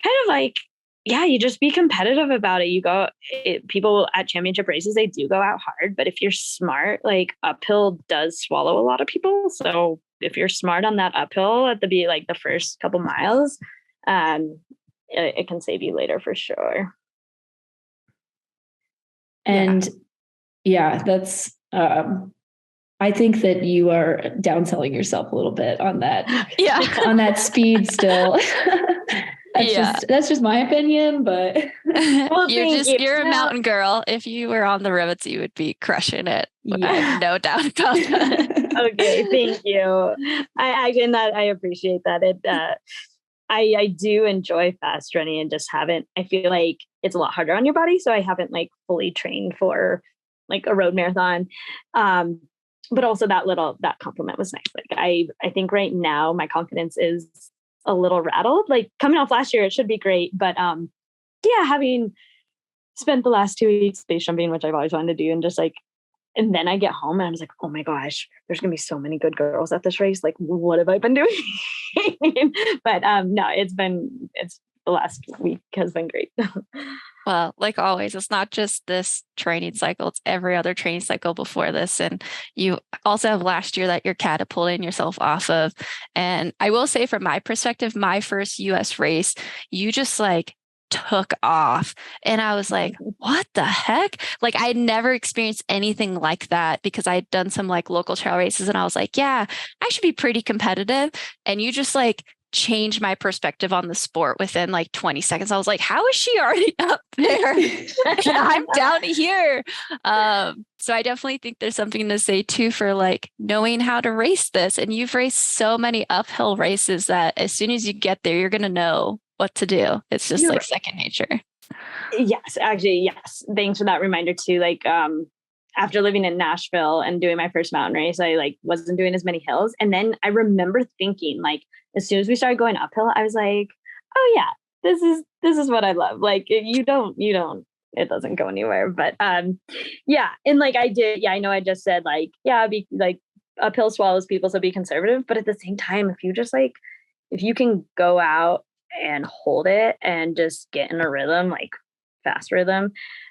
Kind of like, yeah, you just be competitive about it. People at championship races, they do go out hard, but if you're smart, like uphill does swallow a lot of people. So if you're smart on that uphill at the first couple miles, it can save you later for sure. And that's, I think that you are downselling yourself a little bit on that. Yeah. On that speed still. That's just my opinion, but well, you're a mountain girl. If you were on the rivets, you would be crushing it. I have no doubt about that. Okay, thank you. I appreciate that. I do enjoy fast running and just I feel like it's a lot harder on your body. So I haven't like fully trained for like a road marathon. But also that compliment was nice. Like I think right now my confidence is a little rattled. Like coming off last year, it should be great. But having spent the last 2 weeks base jumping, which I've always wanted to do, and just like, and then I get home and I was like, oh my gosh, there's gonna be so many good girls at this race. Like, what have I been doing? But no, it's the last week has been great. Well, like always, it's not just this training cycle, it's every other training cycle before this. And you also have last year that you're catapulting yourself off of. And I will say from my perspective, my first US race, you just like took off. And I was like, what the heck? Like I had never experienced anything like that because I had done some like local trail races and I was like, yeah, I should be pretty competitive. And you just like changed my perspective on the sport within like 20 seconds. I was like, how is she already up there? And I'm down here. So I definitely think there's something to say too for like knowing how to race this. And you've raced so many uphill races that as soon as you get there, you're going to know what to do. It's just like second nature. Yes, actually, yes. Thanks for that reminder too. Like, after living in Nashville and doing my first mountain race, I like wasn't doing as many hills. And then I remember thinking like, as soon as we started going uphill, I was like, oh yeah, this is what I love. Like you don't, it doesn't go anywhere. But yeah. And like I did, I know I just said like, be like uphill swallows people, so be conservative. But at the same time, if you can go out and hold it and just get in a rhythm, like fast rhythm.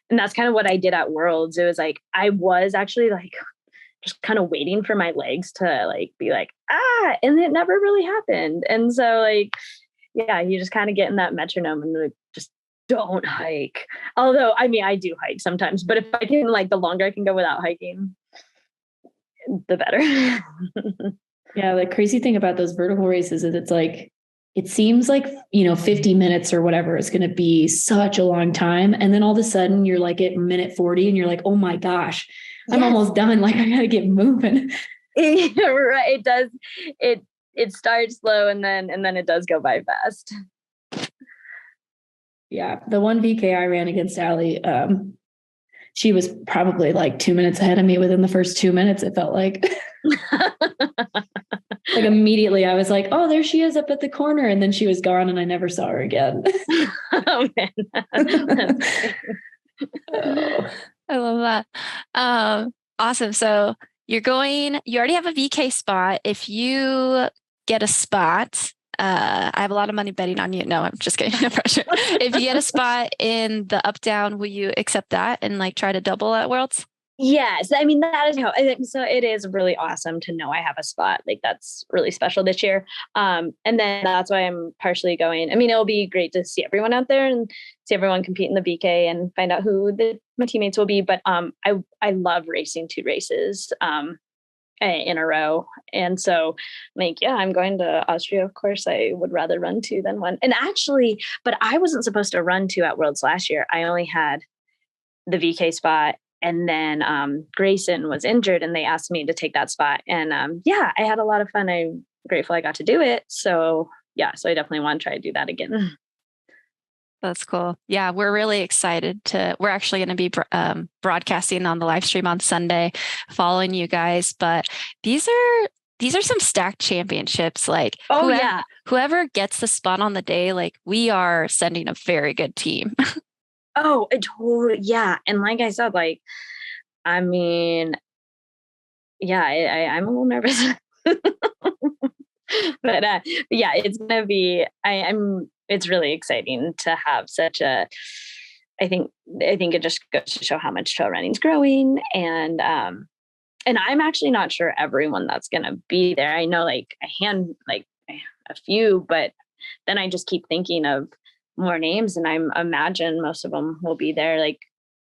And that's kind of what I did at Worlds. It was like, I was actually like, just kind of waiting for my legs to like, be like, and it never really happened. And so like, you just kind of get in that metronome and like, just don't hike. Although, I mean, I do hike sometimes, but if I can like, the longer I can go without hiking, the better. Yeah. The crazy thing about those vertical races is it's like, it seems like, 50 minutes or whatever is going to be such a long time. And then all of a sudden you're like at minute 40 and you're like, oh my gosh, I'm almost done. Like I got to get moving. Right. It does. It starts slow and then it does go by fast. Yeah. The one VK I ran against Allie, she was probably like 2 minutes ahead of me within the first 2 minutes. It felt like. Like immediately I was like, oh, there she is up at the corner. And then she was gone and I never saw her again. Oh, man. I love that. Awesome. So you already have a VK spot. If you get a spot, I have a lot of money betting on you. No, I'm just kidding. No pressure. If you get a spot in the up down, will you accept that and like try to double at Worlds? Yes. I mean, that is how I think. So it is really awesome to know I have a spot. Like that's really special this year. And then that's why I'm partially going. I mean, it'll be great to see everyone out there and see everyone compete in the VK and find out who my teammates will be. But I love racing 2 races in a row. And so like, I'm going to Austria. Of course, I would rather run 2 than 1. And actually, but I wasn't supposed to run 2 at Worlds last year. I only had the VK spot. And then Grayson was injured and they asked me to take that spot. And I had a lot of fun. I'm grateful I got to do it. So so I definitely want to try to do that again. That's cool. Yeah, we're really excited we're actually going to be broadcasting on the live stream on Sunday following you guys. But these are some stacked championships. Like, whoever gets the spot on the day, like we are sending a very good team. Oh, totally. Yeah. And like I said, like, I mean, I'm a little nervous, but it's going to be, it's really exciting to have such I think it just goes to show how much trail running is growing. And I'm actually not sure everyone that's going to be there. I know like a few, but then I just keep thinking of more names, and I imagine most of them will be there, like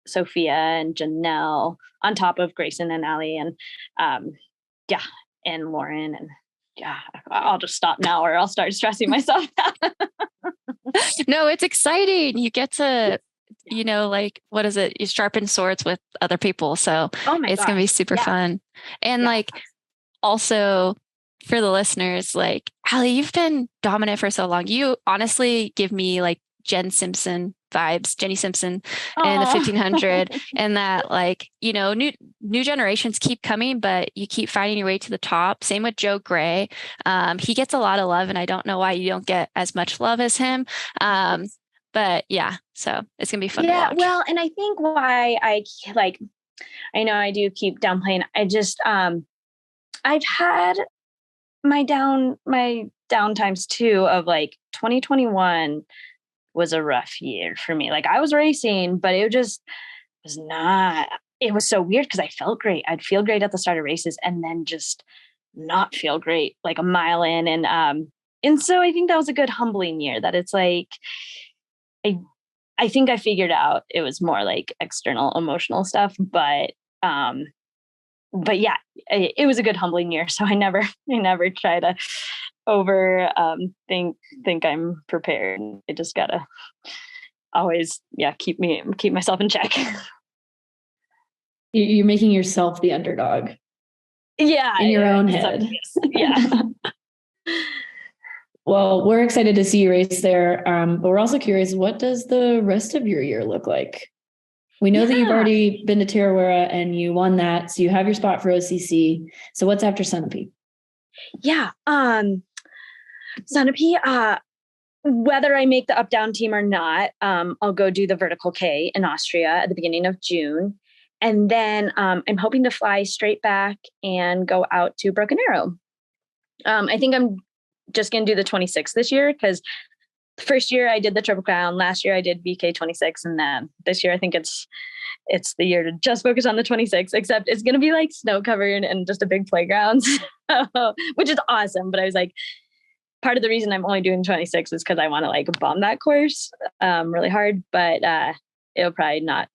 Sophia and Janelle, on top of Grayson and Allie, and yeah, and Lauren, and yeah, I'll just stop now or I'll start stressing myself out. No, it's exciting. You get to, like, what is it? You sharpen swords with other people. So it's going to be super fun. And like, also for the listeners, like, Allie, you've been dominant for so long. You honestly give me like Jenny Simpson and the 1500, and that, like, new generations keep coming, but you keep fighting your way to the top. Same with Joe Gray. He gets a lot of love, and I don't know why you don't get as much love as him. But yeah, so it's gonna be fun to watch. Well, and I think why I know I do keep downplaying. I just I've had my down times too, of like 2021 was a rough year for me. Like, I was racing, but it just was not, it was so weird because I felt great. I'd feel great at the start of races and then just not feel great like a mile in. And so I think that was a good humbling year, that it's like, I think I figured out it was more like external emotional stuff, but yeah, it was a good humbling year. So I never try to think I'm prepared. I just gotta always, keep myself in check. You're making yourself the underdog. Yeah. In your own head. Yeah. Well, we're excited to see you race there. But we're also curious, what does the rest of your year look like? We know that you've already been to Tarawera and you won that. So you have your spot for OCC. So what's after Sunapee? Yeah. Sunapee, whether I make the up-down team or not, I'll go do the vertical K in Austria at the beginning of June. And then I'm hoping to fly straight back and go out to Broken Arrow. I think I'm just going to do the 26 this year, because the first year I did the Triple Crown. Last year I did VK 26. And then this year I think it's the year to just focus on the 26, except it's going to be like snow covered and just a big playground, which is awesome. But I was like, part of the reason I'm only doing 26 is because I want to like bomb that course really hard, but it'll probably not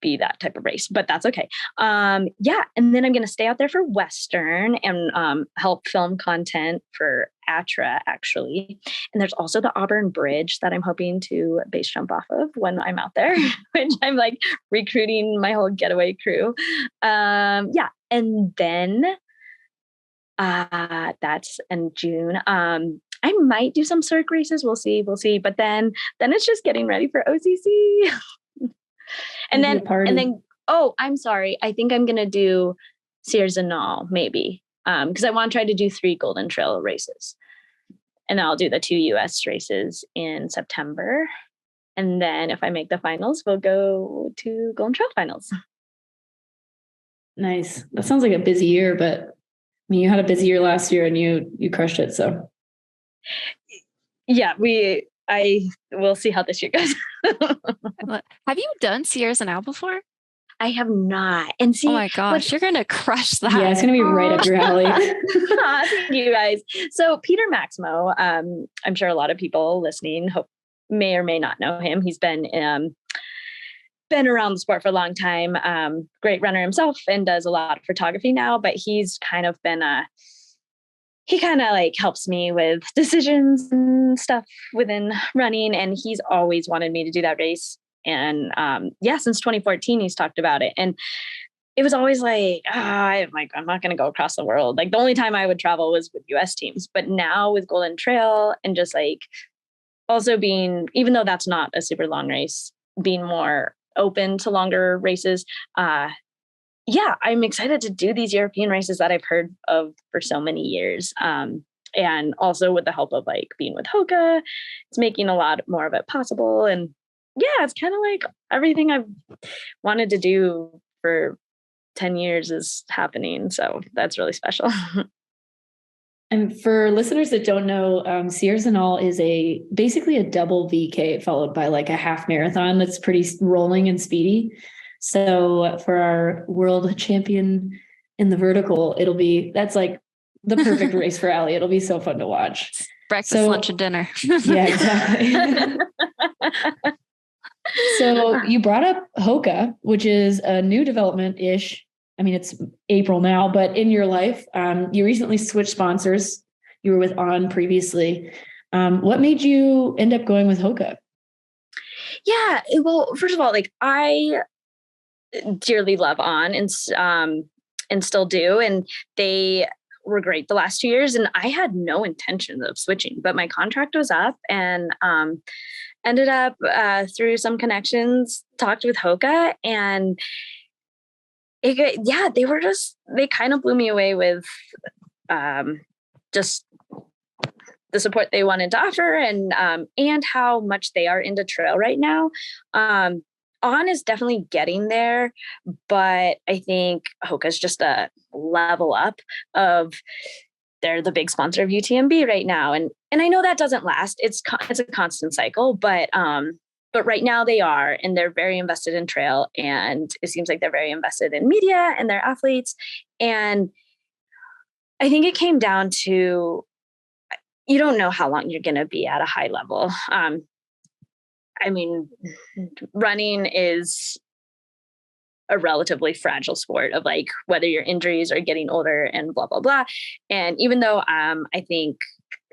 be that type of race, but that's okay. And then I'm going to stay out there for Western and help film content for ATRA, actually. And there's also the Auburn Bridge that I'm hoping to base jump off of when I'm out there, which I'm like recruiting my whole getaway crew. And then that's in June. I might do some circ races. We'll see. But then it's just getting ready for OCC. And then, oh, I'm sorry. I think I'm going to do Sears and All, maybe. Because I want to try to do 3 Golden Trail races. And I'll do the 2 US races in September. And then if I make the finals, we'll go to Golden Trail finals. Nice. That sounds like a busy year, but I mean, you had a busy year last year and you crushed it. So yeah, we'll see how this year goes. Have you done Sears and Al before? I have not. And see, oh my gosh, you're going to crush that. Yeah, it's going to be right up your alley. Thank you guys. So Peter Maximo, I'm sure a lot of people listening may or may not know him. He's been around the sport for a long time. Great runner himself and does a lot of photography now, but he's kind of been he kind of like helps me with decisions and stuff within running. And he's always wanted me to do that race. And since 2014, he's talked about it. And it was always like, I'm not going to go across the world. Like the only time I would travel was with US teams. But now with Golden Trail and just like also being, even though that's not a super long race, being more open to longer races, I'm excited to do these European races that I've heard of for so many years. And also with the help of like being with Hoka, it's making a lot more of it possible. And yeah, it's kind of like everything I've wanted to do for 10 years is happening. So that's really special. And for listeners that don't know, Sears and All is basically a double VK followed by like a half marathon that's pretty rolling and speedy. So for our world champion in the vertical, that's like the perfect race for Allie. It'll be so fun to watch. Breakfast, lunch, and dinner. Yeah, exactly. So you brought up Hoka, which is a new development-ish. I mean, it's April now, but in your life, you recently switched sponsors. You were with On previously. What made you end up going with Hoka? Yeah, well, first of all, like I dearly love On and still do, and they were great the last 2 years. And I had no intention of switching, but my contract was up, and ended up through some connections, talked with Hoka, and they kind of blew me away with just the support they wanted to offer, and how much they are into trail right now. On is definitely getting there, but I think Hoka is just a level up of, they're the big sponsor of UTMB right now. And I know that doesn't last. It's a constant cycle, but right now they are, and they're very invested in trail, and it seems like they're very invested in media and their athletes. And I think it came down to, you don't know how long you're going to be at a high level. I mean, running is a relatively fragile sport of like whether your injuries are getting older and blah, blah, blah. And even though I think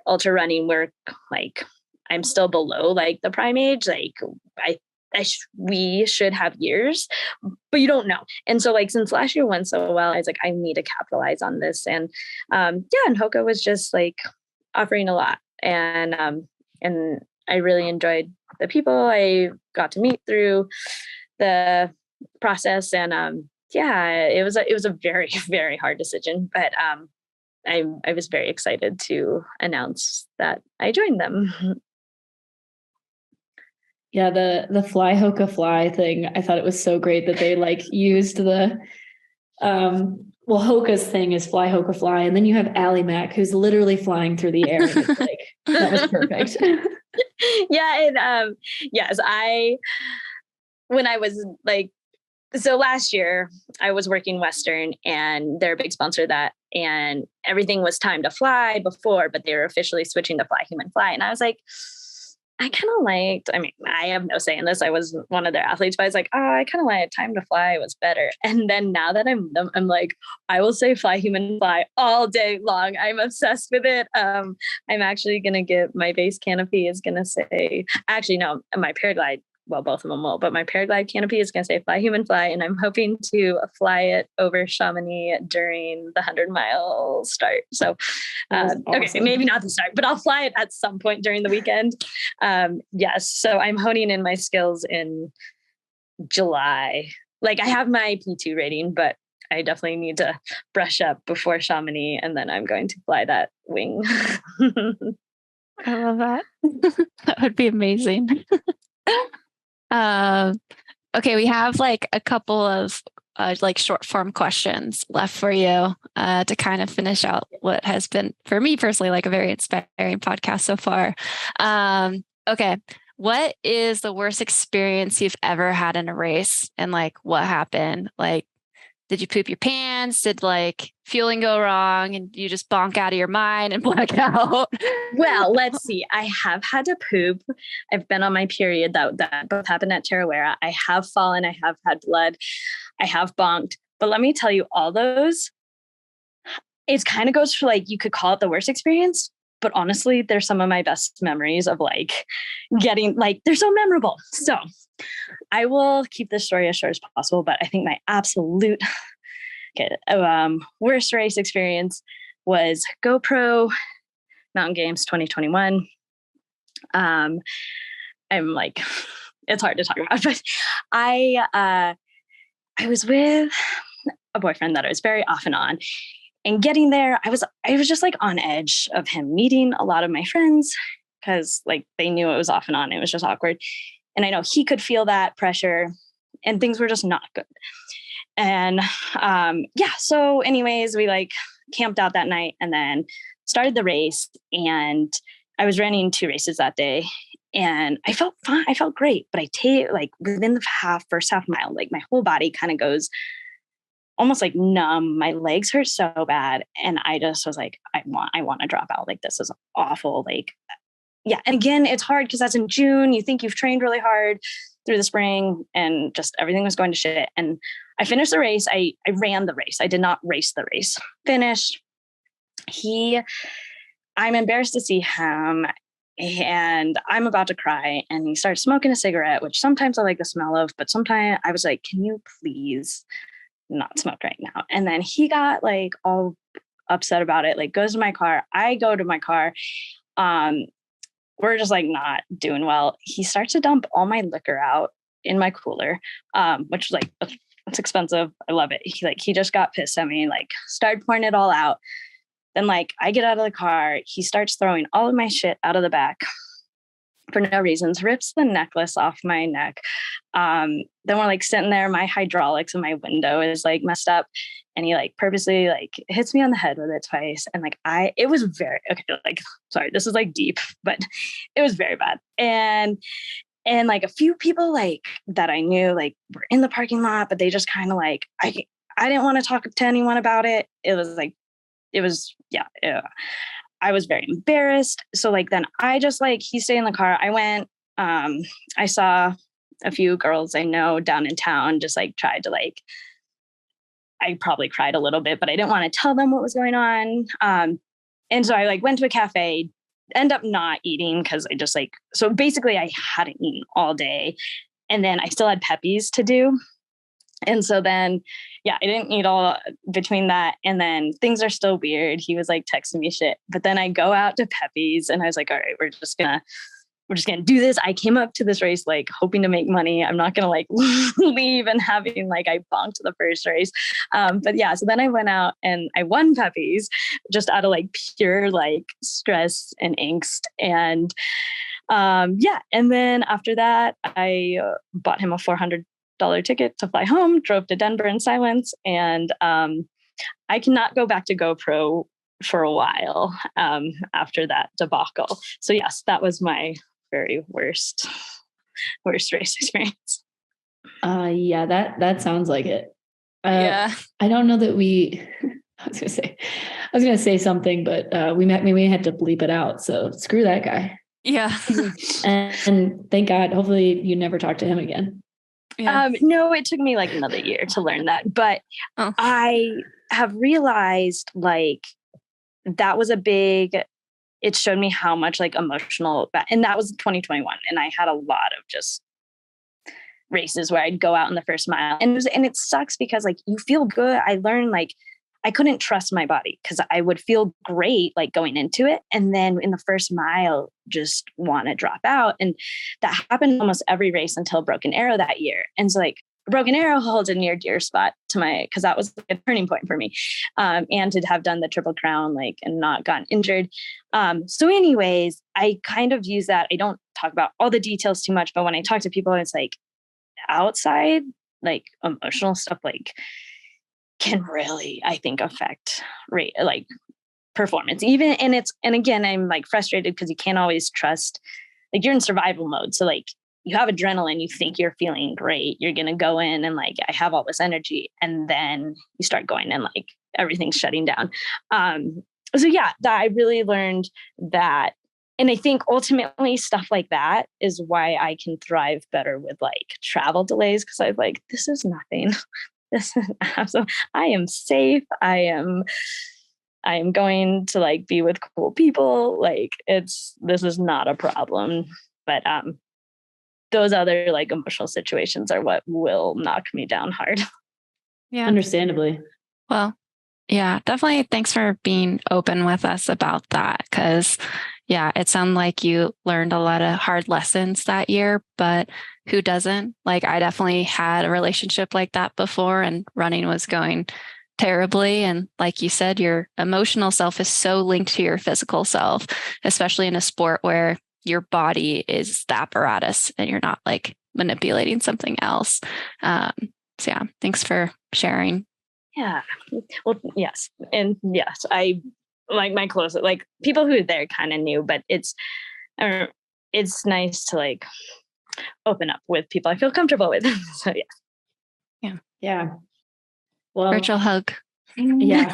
ultra running, I'm still below like the prime age, like we should have years, but you don't know. And so like, since last year went so well, I was like, I need to capitalize on this. And and Hoka was just like offering a lot. And I really enjoyed the people I got to meet through the process. And it was a very, very hard decision, but I was very excited to announce that I joined them. Yeah, the fly Hoka fly thing. I thought it was so great that they like used the Hoka's thing is fly Hoka fly, and then you have Allie Mac who's literally flying through the air. And it's like that was perfect. Yeah, and yes, when I was like, so last year I was working Western, and they're a big sponsor of that, and everything was timed to fly before, but they were officially switching to fly human fly. And I was like, I kind of liked, I mean, I have no say in this. I was one of their athletes, but I was like, oh, I kind of like time to fly was better. And then now that I'm like, I will say fly human fly all day long. I'm obsessed with it. I'm actually going to get my base canopy is going to say, actually, no, my paraglide, well, both of them will, but my paraglide canopy is going to say fly human fly. And I'm hoping to fly it over Chamonix during the 100-mile start. So, awesome. Okay, maybe not the start, but I'll fly it at some point during the weekend. Yes. So I'm honing in my skills in July. Like I have my P2 rating, but I definitely need to brush up before Chamonix, and then I'm going to fly that wing. I love that. That would be amazing. Okay, we have like a couple of like short form questions left for you to kind of finish out what has been for me personally like a very inspiring podcast so far. Okay, what is the worst experience you've ever had in a race, and like what happened? Like, did you poop your pants? Did like fueling go wrong and you just bonk out of your mind and black out? Well, let's see. I have had to poop. I've been on my period. That both happened at Tarawera. I have fallen. I have had blood. I have bonked. But let me tell you, all those, it kind of goes for like, you could call it the worst experience, but honestly, they're some of my best memories of like getting like, they're so memorable. So I will keep this story as short as possible, but I think my absolute worst race experience was GoPro Mountain Games 2021. I'm like, it's hard to talk about, but I was with a boyfriend that I was very off and on, and getting there, I was just like on edge of him meeting a lot of my friends because like they knew it was off and on. It was just awkward. And I know he could feel that pressure, and things were just not good. And so anyways, we like camped out that night and then started the race, and I was running 2 races that day, and I felt fine. I felt great, but like within the first half mile, like my whole body kind of goes almost like numb. My legs hurt so bad. And I just was like, I want to drop out. Like, this is awful. Like, yeah. And again, it's hard because that's in June. You think you've trained really hard through the spring and just everything was going to shit. And I finished the race. I ran the race. I did not race the race. Finished. I'm embarrassed to see him and I'm about to cry. And he starts smoking a cigarette, which sometimes I like the smell of, but sometimes I was like, can you please not smoke right now? And then he got like all upset about it, like goes to my car. I go to my car. We're just like not doing well. He starts to dump all my liquor out in my cooler, which is like, it's expensive. I love it. He just got pissed at me, like started pouring it all out. Then like I get out of the car, he starts throwing all of my shit out of the back for no reasons, rips the necklace off my neck. Then we're like sitting there, my hydraulics in my window is like messed up. And he like purposely like hits me on the head with it twice. And like it was very, okay, like, sorry, this is like deep, but it was very bad. And like a few people like that I knew like were in the parking lot, but they just kind of like, I didn't want to talk to anyone about it. It was like, I was very embarrassed. So like, then I just like, he stayed in the car. I went, I saw a few girls I know down in town, just like tried to like, I probably cried a little bit, but I didn't want to tell them what was going on. And so I like went to a cafe, end up not eating because I just like, so basically I hadn't eaten all day and then I still had peppies to do. And so then, yeah, I didn't eat all between that. And then things are still weird. He was like texting me shit, but then I go out to Pepe's and I was like, all right, we're just gonna do this. I came up to this race, like hoping to make money. I'm not going to like leave and having like, I bonked the first race. But yeah, so then I went out and I won Pepe's just out of like pure like stress and angst. And yeah. And then after that, I bought him a $400 ticket to fly home, drove to Denver in silence. And I cannot go back to GoPro for a while after that debacle. So yes, that was my very worst race experience. Yeah, that sounds like it. Yeah. I don't know that I was gonna say something, but we may have to bleep it out. So screw that guy. Yeah. and thank God, hopefully you never talk to him again. Yeah. No, it took me like another year to learn that, but I have realized like that was it showed me how much like emotional, and that was 2021. And I had a lot of just races where I'd go out in the first mile and it sucks because like you feel good. I learned like I couldn't trust my body because I would feel great like going into it. And then in the first mile, just want to drop out. And that happened almost every race until Broken Arrow that year. And so like Broken Arrow holds a near dear spot to because that was a turning point for me. And to have done the Triple Crown, like, and not gotten injured. So anyways, I kind of use that. I don't talk about all the details too much, but when I talk to people, it's like outside, like emotional stuff, like can really, I think, affect like performance even. And again, I'm like frustrated because you can't always trust, like you're in survival mode. So like you have adrenaline, you think you're feeling great. You're going to go in and like, I have all this energy. And then you start going and like everything's shutting down. So yeah, I really learned that. And I think ultimately stuff like that is why I can thrive better with like travel delays. Cause I'm like, this is nothing. This is absolutely, I am safe. I am going to like be with cool people. Like this is not a problem. But those other like emotional situations are what will knock me down hard. Yeah. Understandably. Well, yeah, definitely. Thanks for being open with us about that. Cause yeah, it sounded like you learned a lot of hard lessons that year, but who doesn't? Like I definitely had a relationship like that before and running was going terribly. And like you said, your emotional self is so linked to your physical self, especially in a sport where your body is the apparatus and you're not like manipulating something else. So yeah, thanks for sharing. Yeah. Well, yes. And yes, I like my closest, like people who are there kind of knew, but it's nice to like open up with people I feel comfortable with. So yeah. Yeah. Yeah. Well, virtual hug. Yeah.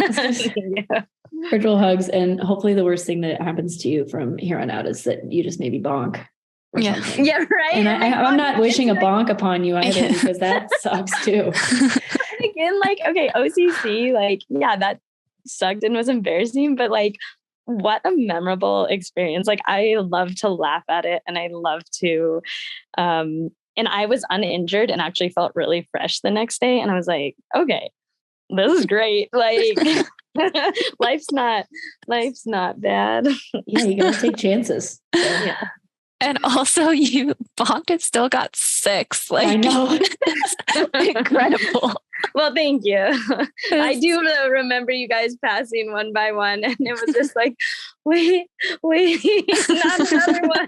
Yeah. Virtual hugs. And hopefully the worst thing that happens to you from here on out is that you just maybe bonk or Yeah. something. Yeah, right. And I'm not wishing a like, bonk upon you either, Yeah. because that sucks too. and again, like, okay, OCC, like, yeah, that sucked and was embarrassing, but like, what a memorable experience. Like, I love to laugh at it, and I love to, and I was uninjured and actually felt really fresh the next day. And I was like, okay, this is great. Like, life's not bad. Yeah, you gotta take chances. So. Yeah. And also you bonked and still got 6. Like, I know. incredible. Well, thank you. I do remember you guys passing one by one, and it was just like, wait, not another one.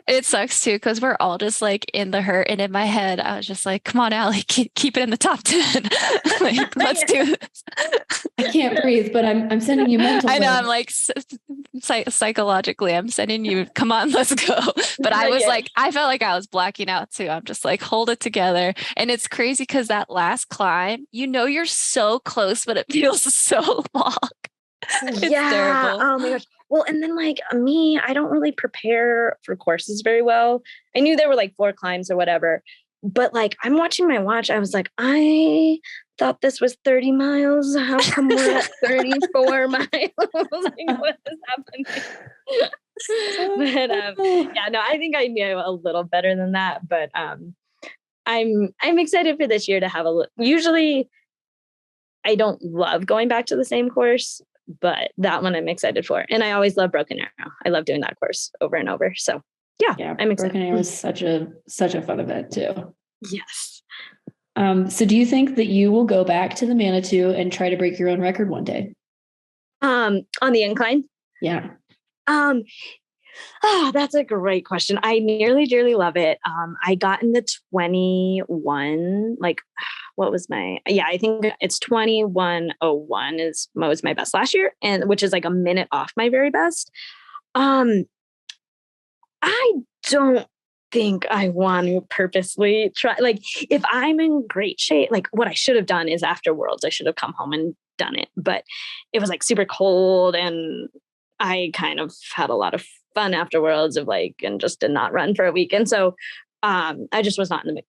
It sucks too, because we're all just like in the hurt. And in my head, I was just like, come on, Allie, keep it in the top 10. Like, let's do this. I can't breathe, but I'm sending you mental. I know. notes. I'm like psychologically, I'm sending you, come on, let's go. But I was like, I felt like I was blacking out too. I'm just like, hold it together. And it's crazy because that last climb, you're so close, but it feels so long. It's terrible. Oh my gosh. Well, and then like me, I don't really prepare for courses very well. I knew there were like 4 climbs or whatever, but like I'm watching my watch. I was like, I thought this was 30 miles. How come we're at 34 miles? Like, what is happening? But yeah, no, I think I knew a little better than that. But I'm excited for this year to have usually I don't love going back to the same course, but that one I'm excited for. And I always love Broken Arrow. I love doing that course over and over. So yeah, I'm excited. Broken Arrow is such a fun event too. Yes. So do you think that you will go back to the Manitou and try to break your own record one day? On the incline? Yeah. Oh, that's a great question. I dearly love it. I got in the 21, like, what was I think it's 21:01 was my best last year, and which is like a minute off my very best. I don't think I want to purposely try, like, if I'm in great shape, like what I should have done is after Worlds, I should have come home and done it, but it was like super cold, and I kind of had a lot of fun afterwards and just did not run for a week. And so I just was not in the mood,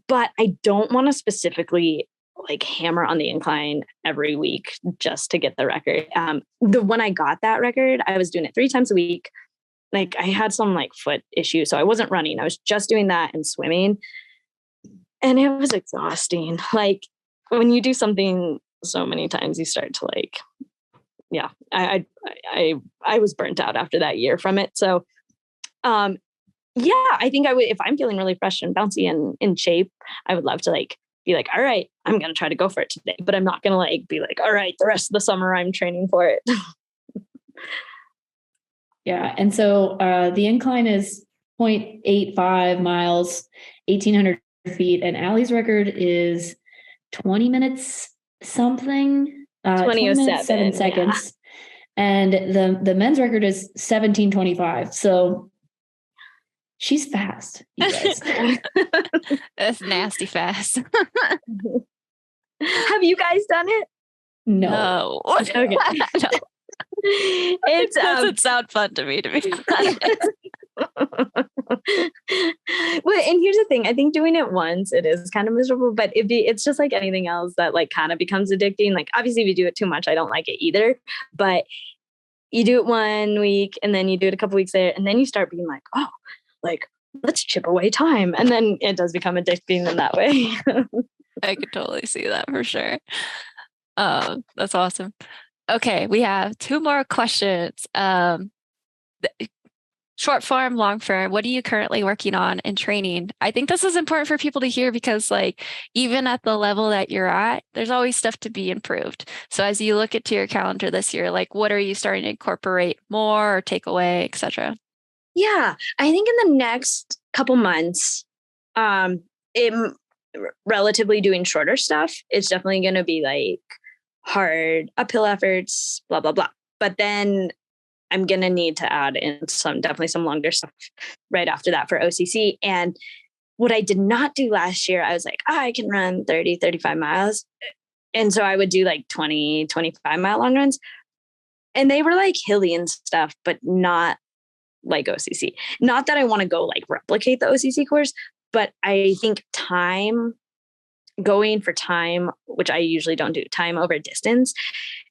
but I don't want to specifically like hammer on the incline every week just to get the record. When I got that record, I was doing it 3 times a week. Like I had some like foot issue, so I wasn't running. I was just doing that and swimming, and it was exhausting. Like when you do something so many times, you start to like, yeah, I was burnt out after that year from it. So, yeah, I think I would, if I'm feeling really fresh and bouncy and in shape, I would love to like be like, all right, I'm going to try to go for it today, but I'm not going to like be like, all right, the rest of the summer I'm training for it. Yeah. And so the incline is 0.85 miles, 1,800 feet, and Allie's record is 20 minutes something. 20:07 seconds. Yeah. And the men's record is 17:25. So she's fast, you guys. That's nasty fast. Have you guys done it? No. Okay. No. It doesn't sound fun to me, to be honest. Well, and here's the thing. I think doing it once, it is kind of miserable, but it's just like anything else that like kind of becomes addicting. Like obviously if you do it too much, I don't like it either, but you do it 1 week and then you do it a couple weeks later and then you start being like, oh, like let's chip away time. And then it does become addicting in that way. I could totally see that for sure. That's awesome. Okay, we have 2 more questions. Short form, long form, what are you currently working on in training? I think this is important for people to hear because like even at the level that you're at, there's always stuff to be improved. So as you look into your calendar this year, like what are you starting to incorporate more or take away, etc.? Yeah, I think in the next couple months, relatively doing shorter stuff, it's definitely going to be like hard uphill efforts, blah, blah, blah. But then I'm going to need to add in definitely some longer stuff right after that for OCC. And What I did not do last year, I was like, I can run 30, 35 miles. And so I would do like 20, 25-mile long runs. And they were like hilly and stuff, but not like OCC. Not that I want to go like replicate the OCC course, but I think going for time, which I usually don't do, time over distance,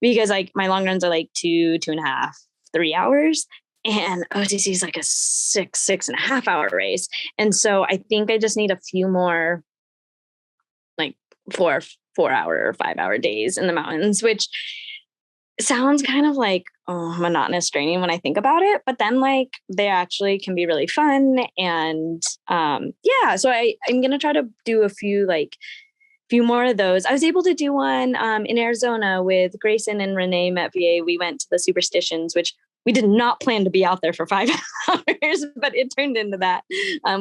because like my long runs are like 2.5, 3 hours. And OCC is like a 6.5 hour race. And so I think I just need a few more like 4 hour or 5 hour days in the mountains, which sounds kind of like monotonous training when I think about it. But then like they actually can be really fun. And so I'm going to try to do a few more of those. I was able to do one in Arizona with Grayson and Renee Metvier. We went to the Superstitions, which we did not plan to be out there for 5 hours, but it turned into that.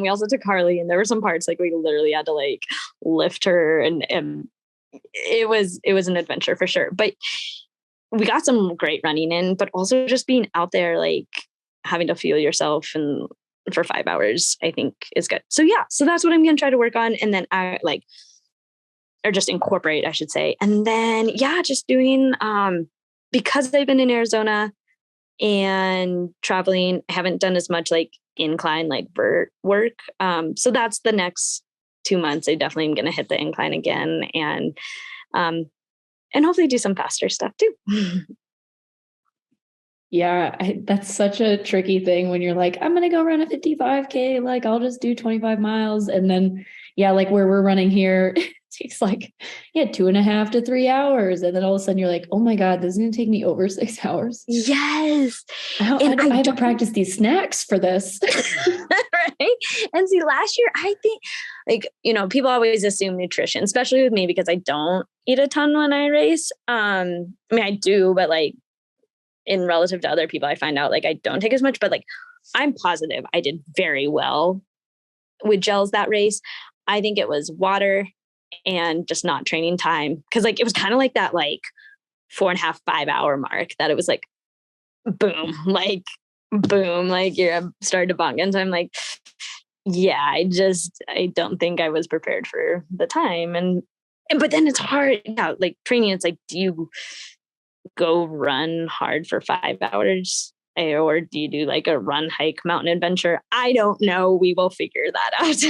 We also took Harley, and there were some parts like we literally had to like lift her, and it was an adventure for sure. But we got some great running in, but also just being out there, like having to feel yourself and for 5 hours, I think is good. So yeah, so that's what I'm going to try to work on. And then or just incorporate, I should say. And then, just doing, because I've been in Arizona and traveling, I haven't done as much like incline, like vert work. So that's the next 2 months. I definitely am going to hit the incline again and hopefully do some faster stuff too. Yeah, that's such a tricky thing when you're like, I'm going to go run a 55K, like I'll just do 25 miles. And then, like where we're running here, it takes like, 2.5 to 3 hours. And then all of a sudden you're like, oh my God, this is going to take me over 6 hours. Yes. I have to practice these snacks for this. Right. And see, last year, I think people always assume nutrition, especially with me, because I don't eat a ton when I race. I mean, I do, but like, in relative to other people, I find out like I don't take as much, but like I'm positive I did very well with gels that race. I think it was water and just not training time. Cause like, it was kind of like that, like 4.5, 5 hour mark that it was like, boom, like you're starting to bonk. And so I'm like, I don't think I was prepared for the time. But then it's hard. Yeah. Like training, it's like, do you go run hard for 5 hours, or do you do like a run, hike, mountain adventure? I don't know. We will figure that out.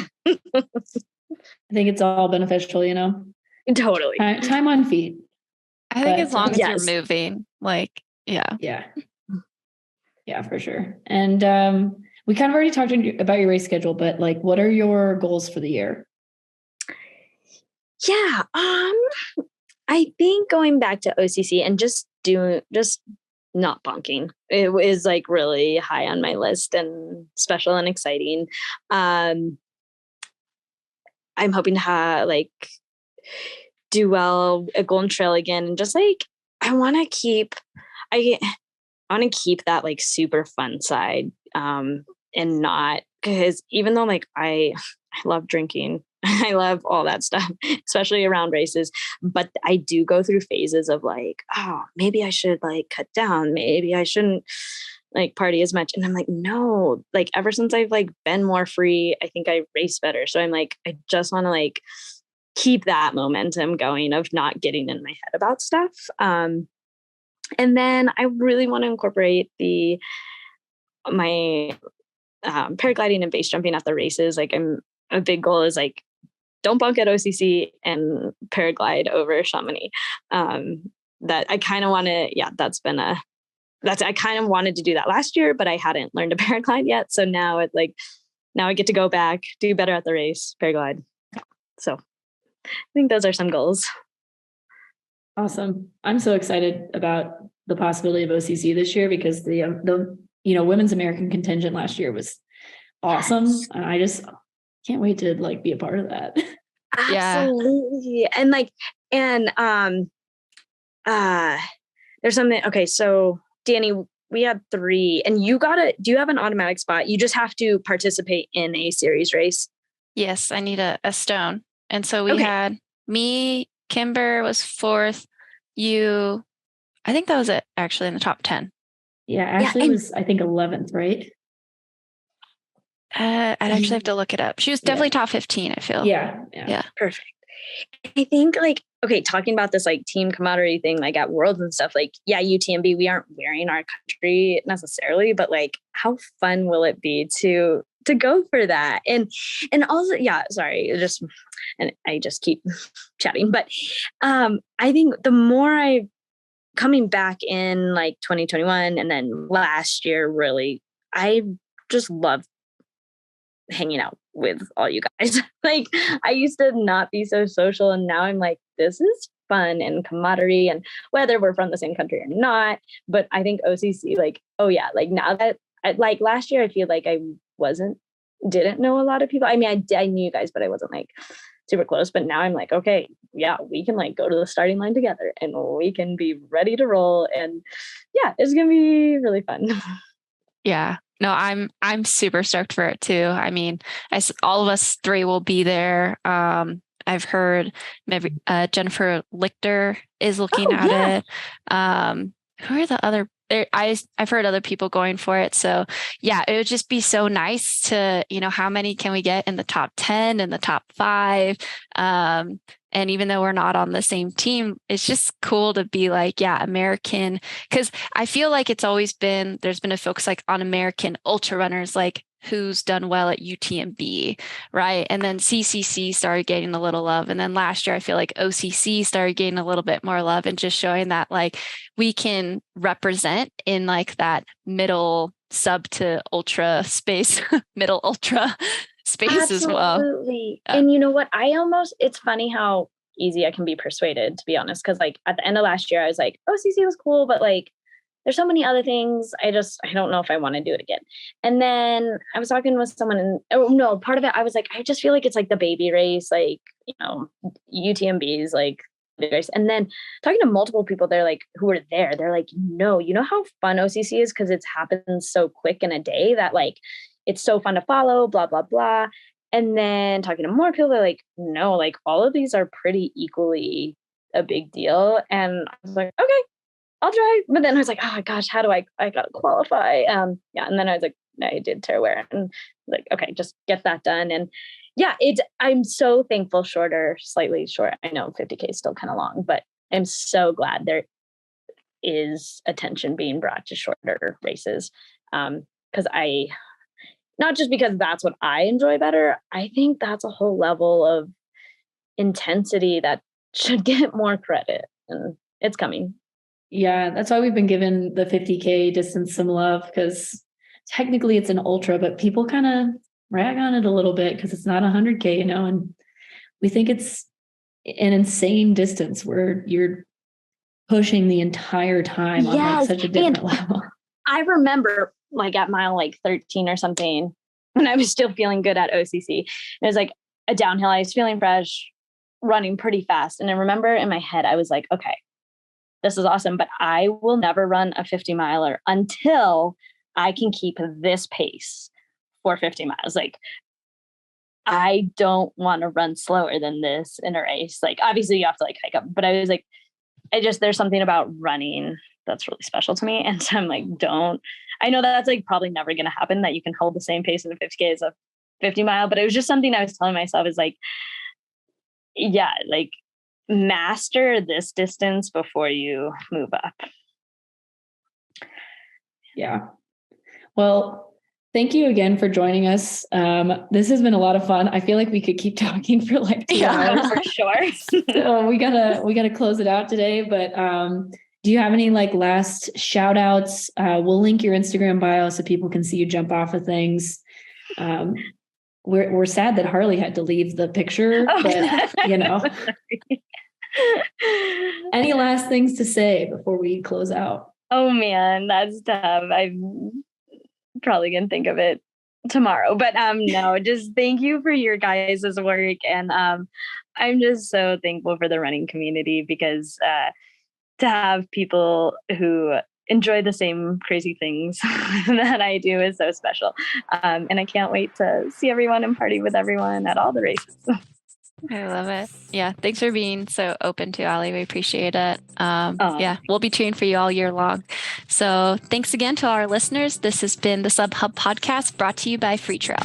I think it's all beneficial, Totally. Time on feet. I think as long as you're moving, like, yeah, for sure. And we kind of already talked about your race schedule, but like, what are your goals for the year? Yeah. I think going back to OCC and just not bonking. It was like really high on my list and special and exciting. I'm hoping to do well at Golden Trail again, and just like I want to keep that like super fun side, and not, because even though like I love drinking, I love all that stuff, especially around races. But I do go through phases of like, oh, maybe I should like cut down. Maybe I shouldn't like party as much. And I'm like, no, like ever since I've like been more free, I think I race better. So I'm like, I just want to like keep that momentum going of not getting in my head about stuff. And then I really want to incorporate my paragliding and base jumping at the races. Like a big goal is like, don't bunk at OCC and paraglide over Chamonix. That I kind of want to, I kind of wanted to do that last year, but I hadn't learned to paraglide yet. So now I get to go back, do better at the race, paraglide. So I think those are some goals. Awesome. I'm so excited about the possibility of OCC this year, because the women's American contingent last year was awesome. Yes. And I just can't wait to like be a part of that. Absolutely. And there's something. Okay. So Dani, we had 3, and do you have an automatic spot? You just have to participate in a series race. Yes. I need a stone. And so we had me, Kimber was 4th. You, I think that was it actually in the top 10. Yeah. Ashley was, I think 11th, right? I'd actually have to look it up. She was definitely top 15, I feel. Yeah. Perfect. I think like, okay, talking about this like team camaraderie thing, like at Worlds and stuff, like, yeah, UTMB, we aren't wearing our country necessarily, but like how fun will it be to go for that? And also, yeah, sorry, and I just keep chatting, but I think the more coming back in like 2021 and then last year, really, I just love hanging out with all you guys. Like I used to not be so social and now I'm like, this is fun and camaraderie and whether we're from the same country or not. But I think OCC, like, oh yeah, like now that like last year, I feel like I didn't know a lot of people. I mean, I knew you guys, but I wasn't like super close. But now I'm like, okay, yeah, we can like go to the starting line together and we can be ready to roll. And yeah, it's going to be really fun. Yeah. No, I'm super stoked for it too. I mean, all of us three will be there. I've heard maybe Jennifer Lichter is looking at it. Who are the other? I've heard other people going for it. So yeah, it would just be so nice to, how many can we get in the top 10 and the top 5? And even though we're not on the same team, it's just cool to be like, yeah, American, because I feel like there's been a focus like on American ultra runners, like who's done well at UTMB, right? And then CCC started getting a little love. And then last year, I feel like OCC started getting a little bit more love and just showing that like we can represent in like that middle sub to ultra space, middle ultra space as well. Absolutely. And you know what? It's funny how easy I can be persuaded, to be honest. Cause like at the end of last year, I was like, OCC was cool, but like there's so many other things. I don't know if I want to do it again. And then I was talking with someone and part of it, I was like, I just feel like it's like the baby race, like, UTMBs, like the race. And then talking to multiple people, they're like, who were there, they're like, no, you know how fun OCC is? Cause it's happened so quick in a day that like, it's so fun to follow, blah, blah, blah. And then talking to more people, they're like, no, like all of these are pretty equally a big deal. And I was like, okay, I'll try. But then I was like, oh my gosh, how do I gotta qualify? And then I was like, I did Tearaware and like, okay, just get that done. And yeah, I'm so thankful, slightly short. I know 50K is still kind of long, but I'm so glad there is attention being brought to shorter races. Because not just because that's what I enjoy better, I think that's a whole level of intensity that should get more credit, and it's coming. Yeah, that's why we've been given the 50K distance some love, because technically it's an ultra, but people kind of rag on it a little bit because it's not 100K, and we think it's an insane distance where you're pushing the entire time on like such a different level. I remember like at mile like 13 or something when I was still feeling good at OCC. It was like a downhill. I was feeling fresh, running pretty fast. And I remember in my head, I was like, okay, this is awesome, but I will never run a 50 miler until I can keep this pace for 50 miles. Like, I don't want to run slower than this in a race. Like, obviously you have to like hike up, but I was like, there's something about running that's really special to me. And so I'm like, I know that's like probably never going to happen, that you can hold the same pace in a 50K as a 50 mile, but it was just something I was telling myself is like, yeah, like master this distance before you move up. Yeah. Well, thank you again for joining us. This has been a lot of fun. I feel like we could keep talking for like 2 hours. For sure. So we gotta close it out today. But do you have any like last shout outs? We'll link your Instagram bio so people can see you jump off of things. We're sad that Harley had to leave the picture, but any last things to say before we close out? Oh man, that's tough. I'm probably gonna think of it tomorrow, but no, just thank you for your guys' work. And I'm just so thankful for the running community, because to have people who enjoy the same crazy things that I do is so special. And I can't wait to see everyone and party with everyone at all the races. I love it. Yeah. Thanks for being so open to Allie. We appreciate it. Yeah, we'll be cheering for you all year long. So thanks again to our listeners. This has been the Sub Hub podcast brought to you by Free Trail.